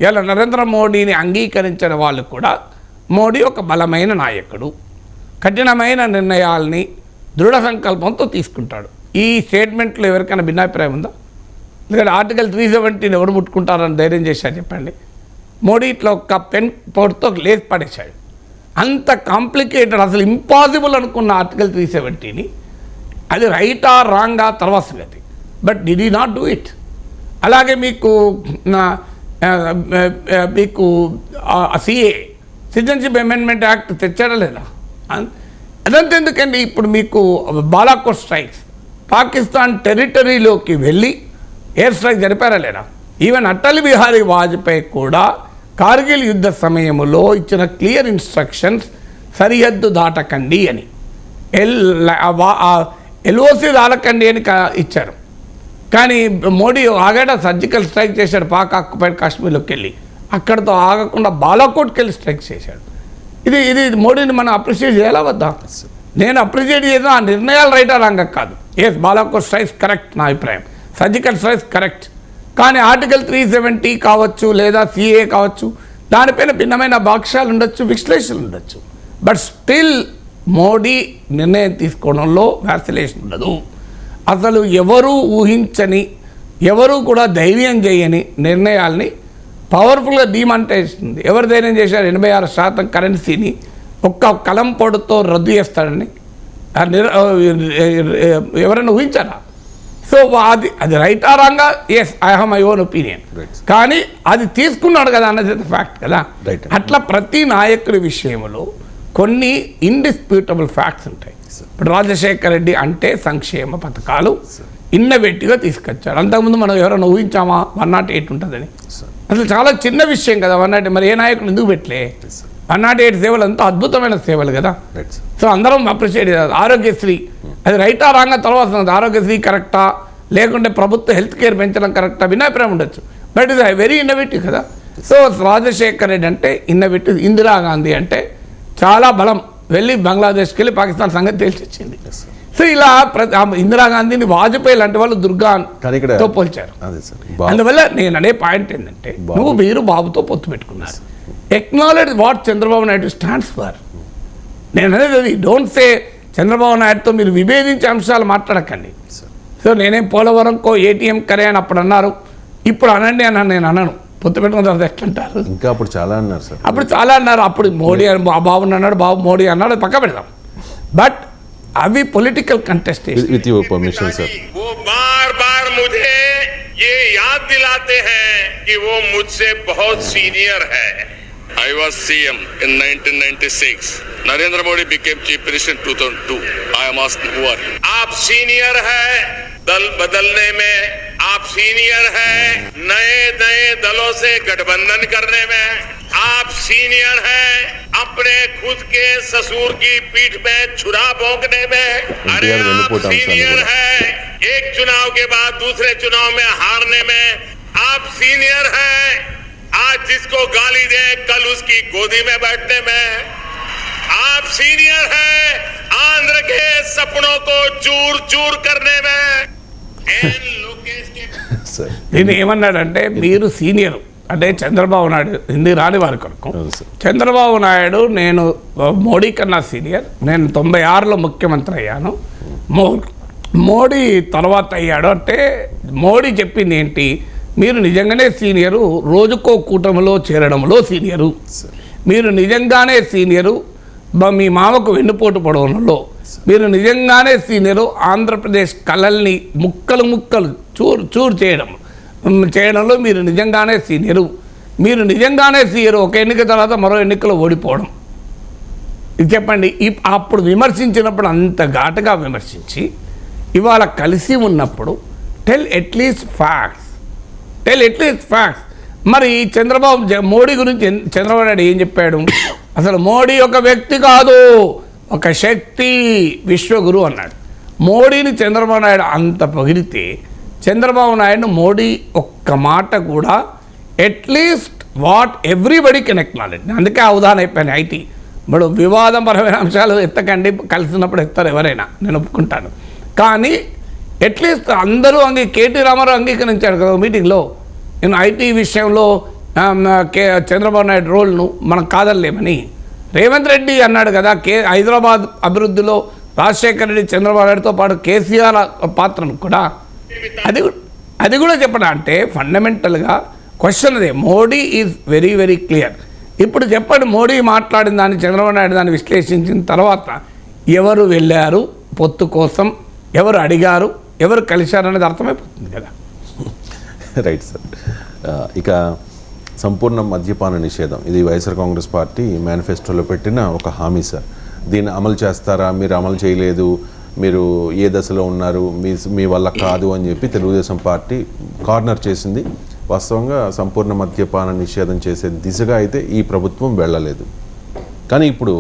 ఇలా నరేంద్ర మోడీని అంగీకరించిన వాళ్ళు కూడా మోడీ ఒక బలమైన నాయకుడు, కఠినమైన నిర్ణయాల్ని దృఢ సంకల్పంతో తీసుకుంటాడు. ఈ స్టేట్మెంట్లో ఎవరికైనా భిన్నాభిప్రాయం ఉందా? ఎందుకంటే ఆర్టికల్ 370 ఎవరు ముట్టుకుంటారని ధైర్యం చేశారు చెప్పండి. మోడీ ఇట్లా ఒక పెన్ పోటుతో లేచి పడేశాడు. అంత కాంప్లికేటెడ్, అసలు ఇంపాసిబుల్ అనుకున్న ఆర్టికల్ 370ని అది రైటా రాంగా తర్వాత సంగతి, but did he not do it. అలాగే మీకు CA సిటిజన్షిప్ అమెండ్మెంట్ యాక్ట్ తెచ్చాడా లేదా? అదంతా ఎందుకండి. ఇప్పుడు మీకు బాలాకోట్ స్ట్రైక్స్ పాకిస్తాన్ టెరిటరీలోకి వెళ్ళి ఎయిర్ స్ట్రైక్ జరిపారా లేదా? ఈవెన్ అటల్ బిహారీ వాజ్పేయి కూడా కార్గిల్ యుద్ధ సమయంలో ఇచ్చిన క్లియర్ ఇన్స్ట్రక్షన్స్ సరిహద్దు దాటకండి అని, LOC దాటకండి అని ఇచ్చారు. కానీ మోడీ ఆగాడ సర్జికల్ స్ట్రైక్ చేశాడు పాక్ ఆక్యుపైడ్ కాశ్మీర్లోకి వెళ్ళి, అక్కడితో ఆగకుండా బాలాకోట్కి వెళ్ళి స్ట్రైక్ చేశాడు. ఇది మోడీని మనం అప్రిషియేట్ చేయాలా వద్దా? నేను అప్రిషియేట్ చేసిన ఆ నిర్ణయాలు రైటా రాంగా కాదు. ఎస్, బాలాకోట్ స్ట్రైక్స్ కరెక్ట్, నా అభిప్రాయం. Surgical strikes correct. కానీ ఆర్టికల్ 370 కావచ్చు లేదా సిఏ కావచ్చు, దానిపైన భిన్నమైన భాష్యాలు ఉండొచ్చు, విశ్లేషణలు ఉండొచ్చు. బట్ స్టిల్ మోడీ నిర్ణయం తీసుకోవడంలో వ్యాసిలేషన్ ఉండదు. అసలు ఎవరూ ఊహించని, ఎవరూ కూడా ధైర్యం చేయని నిర్ణయాల్ని పవర్ఫుల్గా డిమానిటైజేషన్. ఎవరు ధైర్యం చేశారు? 86% కరెన్సీని ఒక్క కలం పొడితో రద్దు చేస్తాడని ఎవరైనా ఊహించారా? సో అది రైట్ ఆ రాంగా? Yes, I have my own opinion. కానీ అది తీసుకున్నాడు కదా అన్నది ఫ్యాక్ట్ కదా. అట్లా ప్రతి నాయకుడి విషయంలో కొన్ని ఇండిస్ప్యూటబుల్ ఫ్యాక్ట్స్ ఉంటాయి. ఇప్పుడు రాజశేఖర రెడ్డి అంటే సంక్షేమ పథకాలు ఇన్నోవేటివ్గా తీసుకొచ్చాడు. అంతకుముందు మనం ఎవరైనా ఊహించామా 108 ఉంటుందని? అసలు చాలా చిన్న విషయం కదా 108. మరి ఏ నాయకుడు ఎందుకు పెట్టలే? 108 సేవలు అంతా అద్భుతమైన సేవలు కదా. సో అందరం అప్రిషియేట్ చేయాలి. ఆరోగ్యశ్రీ అది రైటా రాంగా తర్వాత ఆరోగ్యశ్రీ కరెక్టా లేకుంటే ప్రభుత్వ హెల్త్ కేర్ పెంచడం కరెక్టా భిన్నాభిప్రాయం ఉండొచ్చు. బట్ ఇది వెరీ ఇన్నోవేటివ్ కదా. సో రాజశేఖర్ రెడ్డి అంటే ఇన్నోవేటివ్. ఇందిరాగాంధీ అంటే చాలా బలం, వెళ్ళి బంగ్లాదేశ్కి వెళ్ళి పాకిస్తాన్ సంగతి తెలిసిచ్చింది. సో ఇలా ఇందిరాగాంధీని వాజ్పేయి లాంటి వాళ్ళు దుర్గాతో పోల్చారు. అందువల్ల నేను అనే పాయింట్ ఏంటంటే, మీరు బాబుతో పొత్తు పెట్టుకున్నారు. Acknowledge what Chandrababu Naidu stands for. నేను అనేది డోంట్ సే చంద్రబాబు నాయుడుతో మీరు విభేదించే అంశాలు మాట్లాడకండి. సో నేనేం పోలవరంకో ఏటీఎం కరే అని అప్పుడు అన్నారు, ఇప్పుడు అనండి అన్నాను. నేను అనను. పొత్తు పెట్టుకున్న తర్వాత ఎట్లంటారు? ఇంకా అప్పుడు చాలా అన్నారు సార్. అప్పుడు చాలా అన్నారు. అప్పుడు మోడీ బాబు అన్నాడు, బాబు మోడీ అన్నాడు, పక్క పెడదాం. బట్ अभी political contestation with your permission sir, वो बार बार मुझे ये याद दिलाते हैं कि वो मुझसे बहुत सीनियर है. I was CM in 1996. Narendra Modi became Chief Minister in 2002. I am asking who are you? आप सीनियर है दल बदलने में, आप सीनियर है नए नए दलों से गठबंधन करने में, आप सीनियर हैं अपने खुद के ससुर की पीठ में छुरा भोंकने में. अरे आप सीनियर हैं एक चुनाव के बाद दूसरे चुनाव में हारने में. आप सीनियर हैं आज जिसको गाली दे कल उसकी गोदी में बैठने में. आप सीनियर हैं आंध्र के सपनों को चूर चूर करने में. దీన్ని ఏమన్నాడంటే, మీరు సీనియర్ అంటే చంద్రబాబు నాయుడు, హిందీ రాని వారి కొరకు చంద్రబాబు నాయుడు నేను మోడీ కన్నా సీనియర్, నేను 96లో ముఖ్యమంత్రి అయ్యాను, మోడీ తర్వాత అయ్యాడు అంటే మోడీ చెప్పింది ఏంటి? మీరు నిజంగానే సీనియరు, రోజుకో కూటమిలో చేరడంలో సీనియరు, మీరు నిజంగానే సీనియరు, మీ మామకు వెన్నుపోటు పడవడంలో మీరు నిజంగానే సీనియరు, ఆంధ్రప్రదేశ్ కళల్ని ముక్కలు ముక్కలు చూరు చేయడంలో మీరు నిజంగానే సీనియరు, మీరు నిజంగానే సీనియరు. ఒక ఎన్నిక తర్వాత మరో ఎన్నికలో ఓడిపోవడం. ఇది చెప్పండి. అప్పుడు విమర్శించినప్పుడు అంత ఘాటుగా విమర్శించి ఇవాళ కలిసి ఉన్నప్పుడు టెల్ ఎట్లీస్ట్ ఫ్యాక్ట్స్. మరి మోడీ గురించి చంద్రబాబు నాయుడు ఏం చెప్పాడు? అసలు మోడీ ఒక వ్యక్తి కాదు, ఒక శక్తి, విశ్వగురు అన్నాడు. మోడీని చంద్రబాబు నాయుడు అంత పొగిడితే చంద్రబాబు నాయుడు మోడీ ఒక్క మాట కూడా at least what everybody can acknowledge. అందుకే ఆ ఉదాహరణ అయిపోయాను. ఐటీ ఇప్పుడు వివాదపరమైన అంశాలు ఎత్తకండి, కలిసినప్పుడు ఎత్తారు ఎవరైనా, నేను ఒప్పుకుంటాను. కానీ అట్లీస్ట్ అందరూ కేటీ రామారావు అంగీకరించాడు కదా మీటింగ్లో. నేను ఐటీ విషయంలో చంద్రబాబు నాయుడు రోల్ను మనం కాదనలేమని. రేవంత్ రెడ్డి అన్నాడు కదా, హైదరాబాద్ అభివృద్ధిలో రాజశేఖర రెడ్డి చంద్రబాబు నాయుడుతో పాటు కేసీఆర్ పాత్రను కూడా అది కూడా చెప్పడం. అంటే ఫండమెంటల్గా క్వశ్చన్ అదే. Modi is very very clear. ఇప్పుడు చెప్పండి, మోడీ మాట్లాడిన దాన్ని చంద్రబాబు నాయుడు దాన్ని విశ్లేషించిన తర్వాత ఎవరు వెళ్ళారు పొత్తు కోసం, ఎవరు అడిగారు, ఎవరు కలిశారు అనేది అర్థమైపోతుంది కదా. Right sir. ఇక సంపూర్ణ మద్యపాన నిషేధం, ఇది వైఎస్ఆర్ కాంగ్రెస్ పార్టీ మేనిఫెస్టోలో పెట్టిన ఒక హామీ సార్. దీన్ని అమలు చేస్తారా? మీరు అమలు చేయలేదు, మీరు ఏ దశలో ఉన్నారు, మీ వల్ల కాదు అని చెప్పి తెలుగుదేశం పార్టీ కార్నర్ చేసింది. వాస్తవంగా సంపూర్ణ మద్యపాన నిషేధం చేసే దిశగా అయితే ఈ ప్రభుత్వం వెళ్ళలేదు. కానీ ఇప్పుడు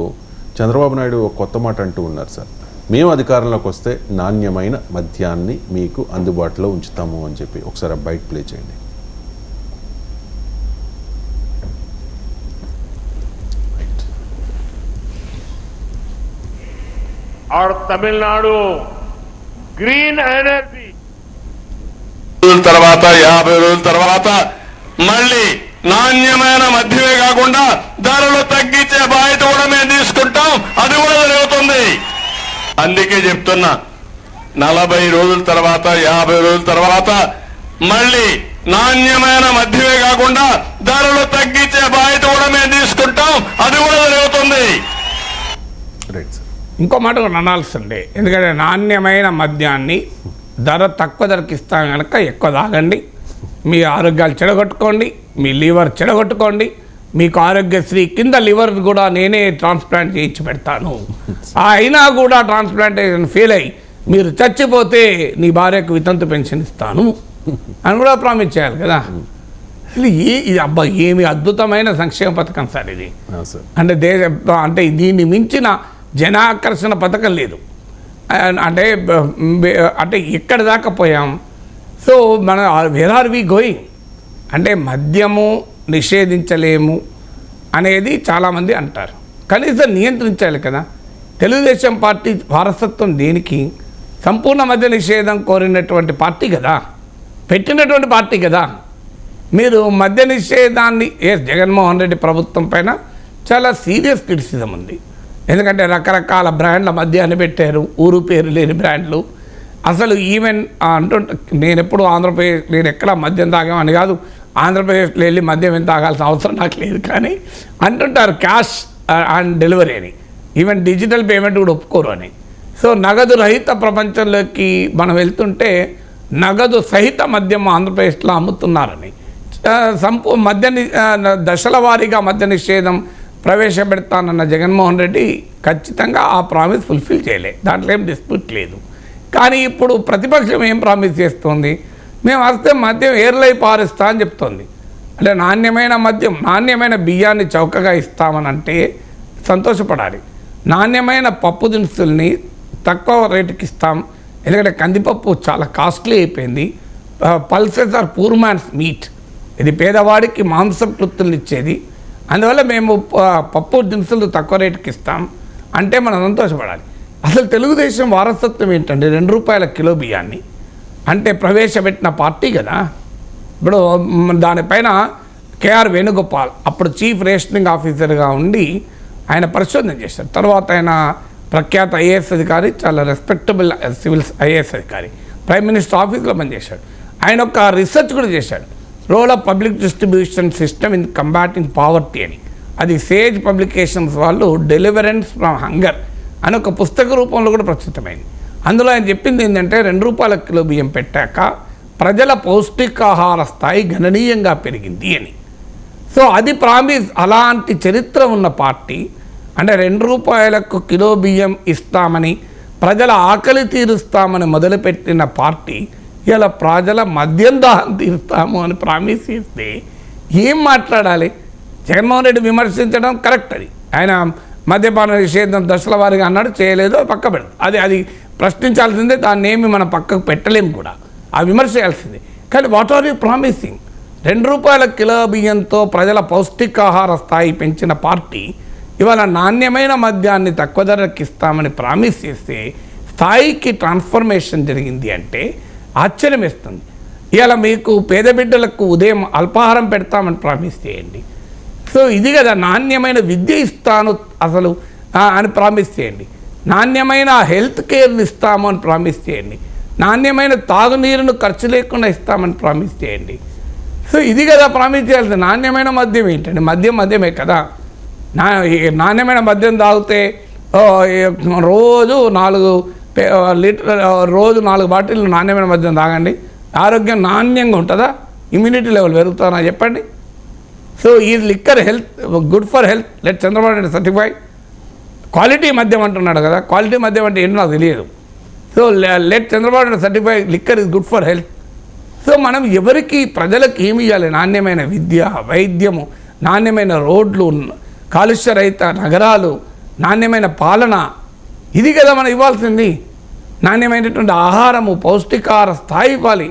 చంద్రబాబు నాయుడు ఒక కొత్త మాట అంటూ ఉన్నారు సార్. మేము అధికారంలోకి వస్తే నాణ్యమైన మద్యాన్ని మీకు అందుబాటులో ఉంచుతాము అని చెప్పి. ఒకసారి ఆ బైట్ ప్లే చేయండి. और तमिलनाडु ग्रीन एनर्जी తర్వాత 50 రోజుల తర్వాత మళ్ళీ నాణ్యమైన మద్యమే కాకుండా ధరలు తగ్గించే బాధ్యత కూడా మేము తీసుకుంటాం. అది కూడా జరుగుతుంది. అందుకే చెప్తున్నా 40 రోజుల తర్వాత 50 రోజుల తర్వాత మళ్ళీ నాణ్యమైన మద్యమే కాకుండా ధరలు తగ్గించే బాధ్యత కూడా మేము తీసుకుంటాం. అది కూడా జరుగుతుంది. Right sir. ఇంకో మాట కూడా అనాల్సిందే. ఎందుకంటే నాణ్యమైన మద్యాన్ని ధర తక్కువ ధరకి ఇస్తాం కనుక ఎక్కువ తాగండి, మీ ఆరోగ్యాలు చెడగొట్టుకోండి, మీ లివర్ చెడగొట్టుకోండి, మీకు ఆరోగ్యశ్రీ కింద లివర్ కూడా నేనే ట్రాన్స్ప్లాంట్ చేయించి పెడతాను, అయినా కూడా ట్రాన్స్ప్లాంటేషన్ ఫెయిల్ అయ్యి మీరు చచ్చిపోతే నీ భార్యకు వితంతు పెన్షన్ ఇస్తాను అని కూడా ప్రామిస్ చేయాలి కదా. అసలు ఇది అబ్బా ఏమి అద్భుతమైన సంక్షేమ పథకం సార్ ఇది. అంటే అంటే దీన్ని మించిన జనాకర్షణ పథకం లేదు. అంటే అంటే ఎక్కడ దాకా పోయాం. సో మన వేర్ ఆర్ వి గోయింగ్ అంటే మద్యము నిషేధించలేము అనేది చాలామంది అంటారు. కనీసం నియంత్రించాలి కదా. తెలుగుదేశం పార్టీ వారసత్వం దేనికి? సంపూర్ణ మద్య నిషేధం కోరినటువంటి పార్టీ కదా, పెట్టినటువంటి పార్టీ కదా. మీరు మద్య నిషేధాన్ని జగన్మోహన్ రెడ్డి ప్రభుత్వం పైన చాలా సీరియస్ క్రిటిసిజం ఉంది. ఎందుకంటే రకరకాల బ్రాండ్ల మద్యాన్ని పెట్టారు, ఊరు పేరు లేని బ్రాండ్లు. అసలు ఈవెన్ నేను ఎప్పుడు ఆంధ్రప్రదేశ్, నేను ఎక్కడ మద్యం తాగామని కాదు, ఆంధ్రప్రదేశ్లో వెళ్ళి మద్యం ఏం తాగాల్సిన అవసరం నాకు లేదు, కానీ అంటుంటారు క్యాష్ ఆన్ డెలివరీ అని, ఈవెన్ డిజిటల్ పేమెంట్ కూడా ఒప్పుకోరు అని. సో నగదు రహిత ప్రపంచంలోకి మనం వెళ్తుంటే నగదు సహిత మద్యం ఆంధ్రప్రదేశ్లో అమ్ముతున్నారని, మద్య దశల వారీగా మద్య నిషేధం ప్రవేశపెడతానన్న జగన్మోహన్ రెడ్డి ఖచ్చితంగా ఆ ప్రామిస్ ఫుల్ఫిల్ చేయలే, దాంట్లో ఏం డిస్ప్యూట్ లేదు. కానీ ఇప్పుడు ప్రతిపక్షం ఏం ప్రామిస్ చేస్తుంది? మేము వస్తే మద్యం ఏర్లై పారుస్తా అని చెప్తోంది. అంటే నాణ్యమైన మద్యం, నాణ్యమైన బియ్యాన్ని చౌకగా ఇస్తామని అంటే సంతోషపడాలి. నాణ్యమైన పప్పు దినుసుల్ని తక్కువ రేటుకి ఇస్తాం, ఎందుకంటే కందిపప్పు చాలా కాస్ట్లీ అయిపోయింది. Pulses are poor man's meat, ఇది పేదవాడికి మాంసం కృత్తులు ఇచ్చేది. అందువల్ల మేము పప్పు దినుసులు తక్కువ రేటుకి ఇస్తాం అంటే మనం సంతోషపడాలి. అసలు తెలుగుదేశం వారసత్వం ఏంటంటే 2 రూపాయల కిలో బియ్యాన్ని అంటే ప్రవేశపెట్టిన పార్టీ కదా. ఇప్పుడు దానిపైన కేఆర్ వేణుగోపాల్ అప్పుడు చీఫ్ రేషనింగ్ ఆఫీసర్గా ఉండి ఆయన పరిశోధన చేశారు. తర్వాత ఆయన ప్రఖ్యాత ఐఏఎస్ అధికారి, చాలా రెస్పెక్టబుల్ సివిల్ ఐఏఎస్ అధికారి, ప్రైమ్ మినిస్టర్ ఆఫీస్లో పనిచేశాడు. ఆయన ఒక రీసెర్చ్ కూడా చేశాడు, role of public distribution system in combating poverty అని. అది సేజ్ పబ్లికేషన్స్ వాళ్ళు డెలివరెన్స్ ఫ్రమ్ హంగర్ అని ఒక పుస్తక రూపంలో కూడా ప్రచురితమైంది. అందులో ఆయన చెప్పింది ఏంటంటే 2 రూపాయల కిలో బియ్యం పెట్టాక ప్రజల పౌష్టికాహార స్థాయి గణనీయంగా పెరిగింది అని. సో అది ప్రామిస్, అలాంటి చరిత్ర ఉన్న పార్టీ అంటే 2 రూపాయలకు కిలో బియ్యం ఇస్తామని, ప్రజల ఆకలి తీరుస్తామని మొదలుపెట్టిన పార్టీ ఇలా ప్రజల మద్యం దాహం తీరుస్తాము అని ప్రామిస్ చేస్తే ఏం మాట్లాడాలి? జగన్మోహన్ రెడ్డి విమర్శించడం కరెక్ట్, అది ఆయన మద్యపాన నిషేధం దశల వారీగా అన్నాడు, చేయలేదో పక్క పెడదు, అది ప్రశ్నించాల్సిందే, దాన్ని ఏమి మనం పక్కకు పెట్టలేము కూడా, ఆ విమర్శ చేయాల్సిందే. కానీ వాట్ ఆర్ యూ ప్రామిసింగ్? 2 రూపాయల కిలో బియ్యంతో ప్రజల పౌష్టికాహార స్థాయి పెంచిన పార్టీ ఇవాళ నాణ్యమైన మద్యాన్ని తక్కువ ధరకి ఇస్తామని ప్రామిస్ చేస్తే స్థాయికి ట్రాన్స్ఫర్మేషన్ జరిగింది అంటే ఆశ్చర్యం వేస్తుంది. ఇవాళ మీకు పేద బిడ్డలకు ఉదయం అల్పాహారం పెడతామని ప్రామిస్ చేయండి. సో ఇది కదా నాణ్యమైన విద్య ఇస్తాను అసలు అని ప్రామిస్ చేయండి, నాణ్యమైన హెల్త్ కేర్ని ఇస్తాము అని ప్రామిస్ చేయండి, నాణ్యమైన తాగునీరును ఖర్చు లేకుండా ఇస్తామని ప్రామిస్ చేయండి. సో ఇది కదా ప్రామిస్ చేయాల్సింది. నాణ్యమైన మద్యం ఏంటండి? మద్యమే కదా. నాణ్యమైన మద్యం తాగితే రోజు 4 లీటర్, రోజు 4 బాటిల్ నాణ్యమైన మద్యం తాగండి, ఆరోగ్యం నాణ్యంగా ఉంటుందా? ఇమ్యూనిటీ లెవెల్ పెరుగుతుందా చెప్పండి? సో ఈ liquor health good for health, let Chandrababu Naidu certify. Quality మద్యం అంటున్నాడు కదా, క్వాలిటీ మద్యం అంటే ఏంటో నాకు తెలియదు. So let Chandrababu Naidu certify liquor is good for health. So మనం ఎవరికి, ప్రజలకు ఏమి ఇవ్వాలి? నాణ్యమైన విద్య, వైద్యము, నాణ్యమైన రోడ్లు, కాలుష్య రహిత నగరాలు, నాణ్యమైన పాలన, ఇది కదా మనం ఇవ్వాల్సింది. నాణ్యమైనటువంటి ఆహారము, పౌష్టికాహార స్థాయి ఇవ్వాలి,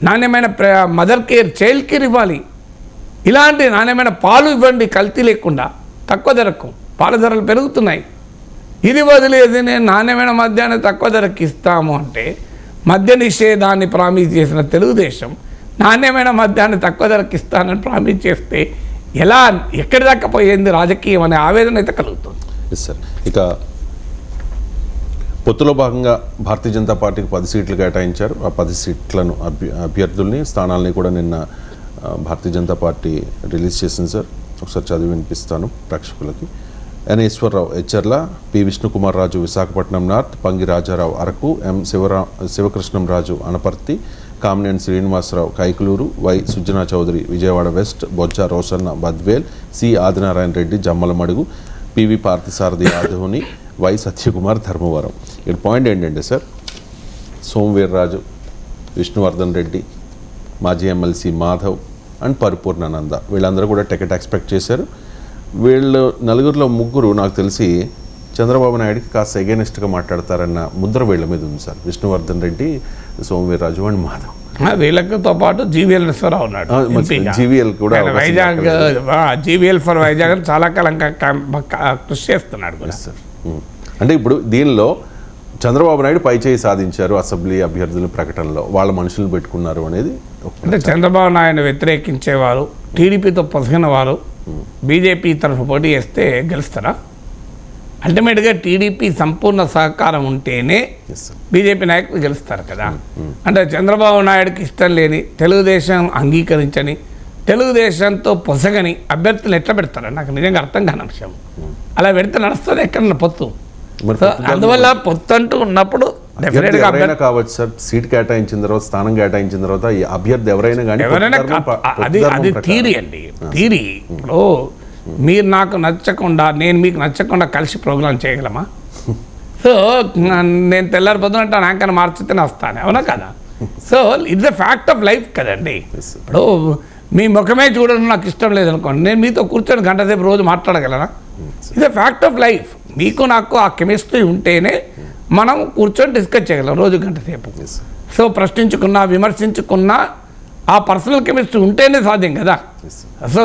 నాణ్యమైన మదర్ కేర్, చైల్డ్ కేర్ ఇవ్వాలి, ఇలాంటి నాణ్యమైన పాలు ఇవ్వండి కల్తీ లేకుండా తక్కువ ధరకు. పాల ధరలు పెరుగుతున్నాయి. ఇది వదిలేది నేను నాణ్యమైన మద్యాన్ని తక్కువ ధరకి ఇస్తాము అంటే, మద్య నిషేధాన్ని ప్రామిస్ చేసిన తెలుగుదేశం నాణ్యమైన మద్యాన్ని తక్కువ ధరకి ఇస్తానని ప్రామిస్ చేస్తే ఎలా, ఎక్కడి దాకా పోయింది రాజకీయం అనే ఆవేదన అయితే కలుగుతుంది. Yes sir. ఇక పొత్తులో భాగంగా భారతీయ జనతా పార్టీకి 10 సీట్లు కేటాయించారు. ఆ 10 సీట్లను అభ్యర్థుల్ని, స్థానాలని కూడా నిన్న భారతీయ జనతా పార్టీ రిలీజ్ చేసింది సార్. ఒకసారి చదివి వినిపిస్తాను ప్రేక్షకులకి. N Eswararao Etcherla, P Vishnukumar Raju Visakhapatnam north, Pangi Rajarao Araku, M Sivakrishnam Raju Anaparthi, Kamineni Srinivasarao Kaikaluru, Y Sujana Chowdary Vijayawada west, Bojja Roshanna Badvel, C Adinarayana Reddy Jammalamadugu, PV Parthasarathy Adoni, Y Satyakumar Dharmavaram. ఇక్కడ పాయింట్ ఏంటంటే సార్, సోమవీర్రాజు, విష్ణువర్ధన్ రెడ్డి, మాజీ ఎమ్మెల్సీ మాధవ్ అండ్ పరిపూర్ణానంద వీళ్ళందరూ కూడా టికెట్ ఎక్స్పెక్ట్ చేశారు. వీళ్ళు నలుగురిలో ముగ్గురు నాకు తెలిసి చంద్రబాబు నాయుడుకి కాస్త ఎగెనిస్ట్గా మాట్లాడతారన్న ముద్ర వీళ్ళ మీద ఉంది సార్. విష్ణువర్ధన్ రెడ్డి, సోమవీర్రాజు అండ్ మాధవ్. వీళ్ళతో పాటు జీవీఎల్ నరసింహారావు ఉన్నాడు. జీవీఎల్ కూడా వైజాగ్, జీవీఎల్ ఫర్ వైజాగ్ చాలా కాలంగా కృషి చేస్తున్నాడు కూడా సార్. అంటే ఇప్పుడు దీనిలో చంద్రబాబు నాయుడు పైచేయి సాధించారు అసెంబ్లీ అభ్యర్థుల ప్రకటనలో, వాళ్ళ మనుషులను పెట్టుకున్నారు అనేది. అంటే చంద్రబాబు నాయుడు వ్యతిరేకించేవారు, టీడీపీతో పొసగిన వారు బీజేపీ తరఫు పోటీ చేస్తే గెలుస్తారా? అల్టిమేట్గా టీడీపీ సంపూర్ణ సహకారం ఉంటేనే బీజేపీ నాయకులు గెలుస్తారు కదా. అంటే చంద్రబాబు నాయుడుకి ఇష్టం లేని, తెలుగుదేశం అంగీకరించని, తెలుగుదేశంతో పొసగని అభ్యర్థులు ఎట్లా పెడతారని నాకు నిజంగా అర్థం కాని అంశం. అలా పెడితే నడుస్తుంది ఎక్కడన్నా పొత్తు. అందువల్ల పొత్తు అంటూ ఉన్నప్పుడు డెఫినెట్గా కావచ్చు సార్. సీట్ కేటాయించిన తర్వాత, స్థానం కేటాయించిన తర్వాత ఈ అభ్యర్థి ఎవరైనా కానీ అది థీరీ అండి, థీరీ. ఇప్పుడు మీరు నాకు నచ్చకుండా, నేను మీకు నచ్చకుండా కలిసి ప్రోగ్రామ్ చేయగలమా? సో నేను తెల్లారి పొద్దున అంటే నాకన్నా మార్చితేనే వస్తాను, అవునా కదా? So it's a fact of life కదండి. ఇప్పుడు మీ ముఖమే చూడడం నాకు ఇష్టం లేదనుకోండి, నేను మీతో కూర్చొని గంట సేపు రోజు మాట్లాడగలనా? It's a fact of life. మీకు నాకు ఆ కెమిస్ట్రీ ఉంటేనే మనం కూర్చొని డిస్కస్ చేయగలం రోజు గంట సేపు. సో ప్రశ్నించుకున్నా, విమర్శించుకున్నా ఆ పర్సనల్ కెమిస్ట్రీ ఉంటేనే సాధ్యం కదా. సో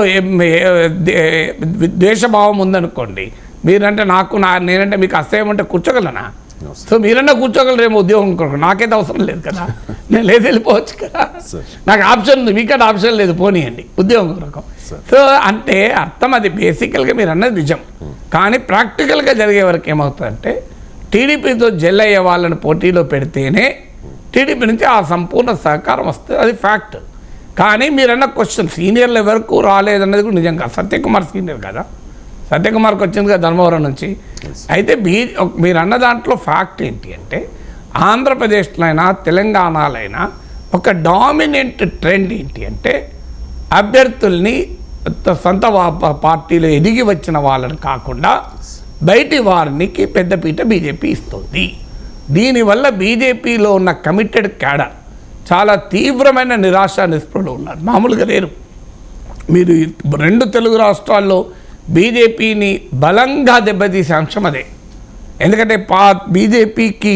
ద్వేషభావం ఉందనుకోండి, మీరంటే నేనంటే మీకు అసహ్యం అంటే కూర్చోగలనా? సో మీరన్నా కూర్చోగలరేమో ఉద్యోగం కొరకు, నాకైతే అవసరం లేదు కదా, నేను లేదు వెళ్ళిపోవచ్చు కదా. నాకు ఆప్షన్ ఉంది, మీకైతే ఆప్షన్ లేదు, పోనీయండి ఉద్యోగం కొరకు. సో అంటే అర్థం అది బేసికల్గా మీరు అన్నది నిజం. కానీ ప్రాక్టికల్గా జరిగే వరకు ఏమవుతుందంటే, టీడీపీతో జెల్ అయ్యే వాళ్ళని పోటీలో పెడితేనే టీడీపీ నుంచి ఆ సంపూర్ణ సహకారం వస్తుంది, అది ఫ్యాక్ట్. కానీ మీరన్న క్వశ్చన్ సీనియర్లు ఎవరికి రాలేదన్నది కూడా నిజంగా. సత్యకుమార్ సీనియర్ కదా, సత్యకుమార్కి వచ్చింది కదా ధర్మవరం నుంచి. అయితే మీరు అన్న దాంట్లో ఫ్యాక్ట్ ఏంటి అంటే, ఆంధ్రప్రదేశ్లో అయినా తెలంగాణలో అయినా ఒక డామినెంట్ ట్రెండ్ ఏంటి అంటే, అభ్యర్థుల్ని సొంత పార్టీలో ఎదిగి వచ్చిన వాళ్ళని కాకుండా బయటి వారికి పెద్దపీట బీజేపీ ఇస్తుంది. దీనివల్ల బీజేపీలో ఉన్న కమిటెడ్ క్యాడర్ చాలా తీవ్రమైన నిరాశ నిస్పృహలో ఉన్నారు, మామూలుగా లేరు. మీరు 2 తెలుగు రాష్ట్రాల్లో బీజేపీని బలంగా దెబ్బతీసే అంశం అదే. ఎందుకంటే బీజేపీకి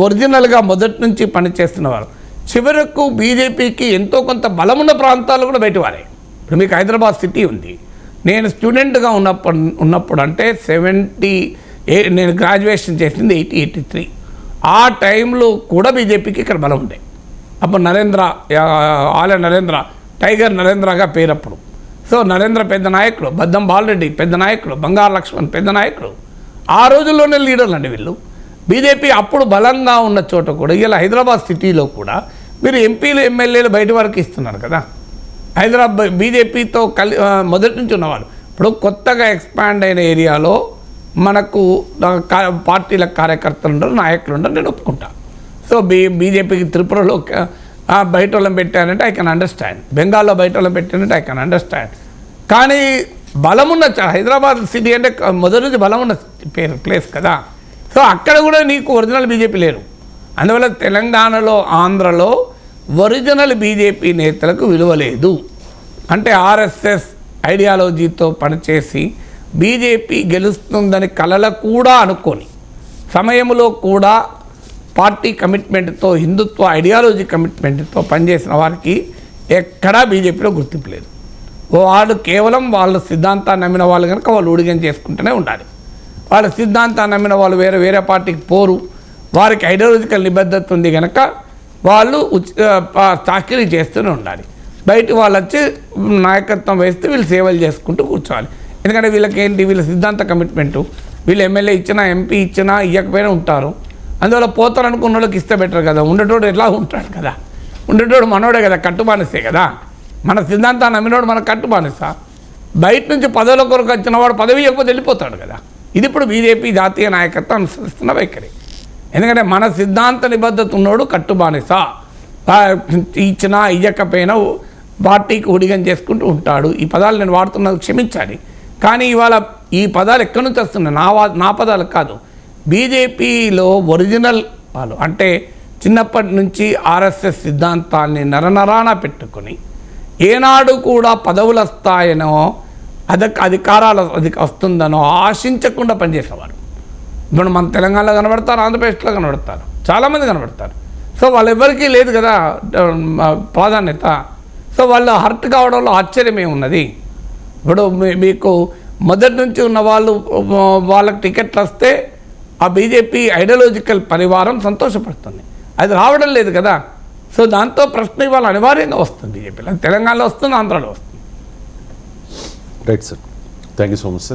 ఒరిజినల్గా మొదటి నుంచి పనిచేస్తున్నవారు చివరకు బీజేపీకి ఎంతో కొంత బలమున్న ప్రాంతాలు కూడా బయటవారే. ఇప్పుడు మీకు హైదరాబాద్ సిటీ ఉంది. నేను స్టూడెంట్గా ఉన్నప్పుడు అంటే 78, నేను గ్రాడ్యుయేషన్ చేసింది 83. ఆ టైంలో కూడా బీజేపీకి ఇక్కడ బలం ఉండే. అప్పుడు ఆల నరేంద్ర, టైగర్ నరేంద్రగా పేరప్పుడు. సో నరేంద్ర పెద్ద నాయకుడు, బద్దం బాలరెడ్డి పెద్ద నాయకుడు, బంగారు లక్ష్మణ్ పెద్ద నాయకుడు. ఆ రోజుల్లోనే లీడర్లు అండి వీళ్ళు. బీజేపీ అప్పుడు బలంగా ఉన్న చోట కూడా, ఇలా హైదరాబాద్ సిటీలో కూడా మీరు ఎంపీలు ఎమ్మెల్యేలు బయట వరకు ఇస్తున్నారు కదా. హైదరాబాద్ బీజేపీతో మొదటి నుంచి ఉన్నవాళ్ళు. ఇప్పుడు కొత్తగా ఎక్స్పాండ్ అయిన ఏరియాలో మనకు పార్టీల కార్యకర్తలు ఉండరు, నాయకులు ఉండరు, నేను ఒప్పుకుంటా. సో బీజేపీకి త్రిపురలో బయట వాళ్ళని పెట్టారంటే ఐ కెన్ అండర్స్టాండ్, బెంగాల్లో బయట వాళ్ళని పెట్టారంటే ఐ కెన్ అండర్స్టాండ్. కానీ బలమున్న హైదరాబాద్ సిటీ అంటే మొదటి నుంచి బలమున్న ప్లేస్ కదా. సో అక్కడ కూడా నీకు ఒరిజినల్ బీజేపీ లేరు. అందువల్ల తెలంగాణలో, ఆంధ్రలో ఒరిజినల్ బీజేపీ నేతలకు విలువ లేదు. అంటే ఆర్ఎస్ఎస్ ఐడియాలజీతో పనిచేసి బీజేపీ గెలుస్తుందని కలలు కూడా అనుకొని సమయంలో కూడా పార్టీ కమిట్మెంట్తో, హిందుత్వ ఐడియాలజీ కమిట్మెంట్తో పనిచేసిన వారికి ఎక్కడా బీజేపీలో గుర్తింపు లేదు. వాళ్ళు కేవలం వాళ్ళ సిద్ధాంతాన్ని నమ్మిన వాళ్ళు కనుక వాళ్ళు ఊడిగం చేసుకుంటూనే ఉండాలి. వాళ్ళ సిద్ధాంతాన్ని నమ్మిన వాళ్ళు వేరే పార్టీకి పోరు. వారికి ఐడియాలజికల్ నిబద్ధత ఉంది కనుక వాళ్ళు చాకరీ చేస్తూనే ఉండాలి. బయట వాళ్ళు వచ్చి నాయకత్వం వేస్తే వీళ్ళు సేవలు చేసుకుంటూ కూర్చోవాలి. ఎందుకంటే వీళ్ళకి ఏంటి, వీళ్ళ సిద్ధాంత కమిట్మెంటు, వీళ్ళు ఎమ్మెల్యే ఇచ్చినా, ఎంపీ ఇచ్చినా, ఇవ్వకపోయినా ఉంటారు. అందువల్ల పోతారు అనుకున్న వాళ్ళకి ఇస్తే బెటర్ కదా. ఉండేటోడు ఎట్లా ఉంటాడు కదా, ఉండేటోడు మనోడే కదా, కట్టుబానిస్తే కదా. మన సిద్ధాంతాన్ని నమ్మినోడు మన కట్టుబానిస్తా. బయట నుంచి పదవుల కొరకు వచ్చిన వాడు పదవి ఇవ్వకపోతే వెళ్ళిపోతాడు కదా. ఇది ఇప్పుడు బీజేపీ జాతీయ నాయకత్వం అనుసరిస్తున్న వైఖరి. ఎందుకంటే మన సిద్ధాంత నిబద్ధత ఉన్నోడు కట్టుబానిసా, ఇచ్చినా ఇవ్వకపోయినా పార్టీకి ఊడిగం చేసుకుంటూ ఉంటాడు. ఈ పదాలు నేను వాడుతున్నది క్షమించాలి, కానీ ఇవాళ ఈ పదాలు ఎక్కడి నుంచి వస్తున్నాయి? నా పదాలు కాదు. బీజేపీలో ఒరిజినల్ వాళ్ళు, అంటే చిన్నప్పటి నుంచి ఆర్ఎస్ఎస్ సిద్ధాంతాన్ని నరనరాన పెట్టుకొని ఏనాడు కూడా పదవుల స్థాయినో అధికారాలు వస్తుందనో ఆశించకుండా పనిచేసేవారు. ఇప్పుడు మన తెలంగాణలో కనబడతారు, ఆంధ్రప్రదేశ్లో కనబడతారు, చాలామంది కనబడతారు. సో వాళ్ళెవ్వరికీ లేదు కదా ప్రాధాన్యత. సో వాళ్ళు హర్ట్ కావడంలో ఆశ్చర్యమే ఉన్నది. ఇప్పుడు మీకు మొదటి నుంచి ఉన్న వాళ్ళకి టికెట్లు వస్తే ఆ బీజేపీ ఐడియాలజికల్ పరివారం సంతోషపడుతుంది. అది రావడం లేదు కదా. సో దాంతో ప్రశ్న ఇవాళ అనివార్యంగా వస్తుంది బీజేపీలో. తెలంగాణలో వస్తుంది, ఆంధ్రాలో వస్తుంది. Right sir, thank you so much sir.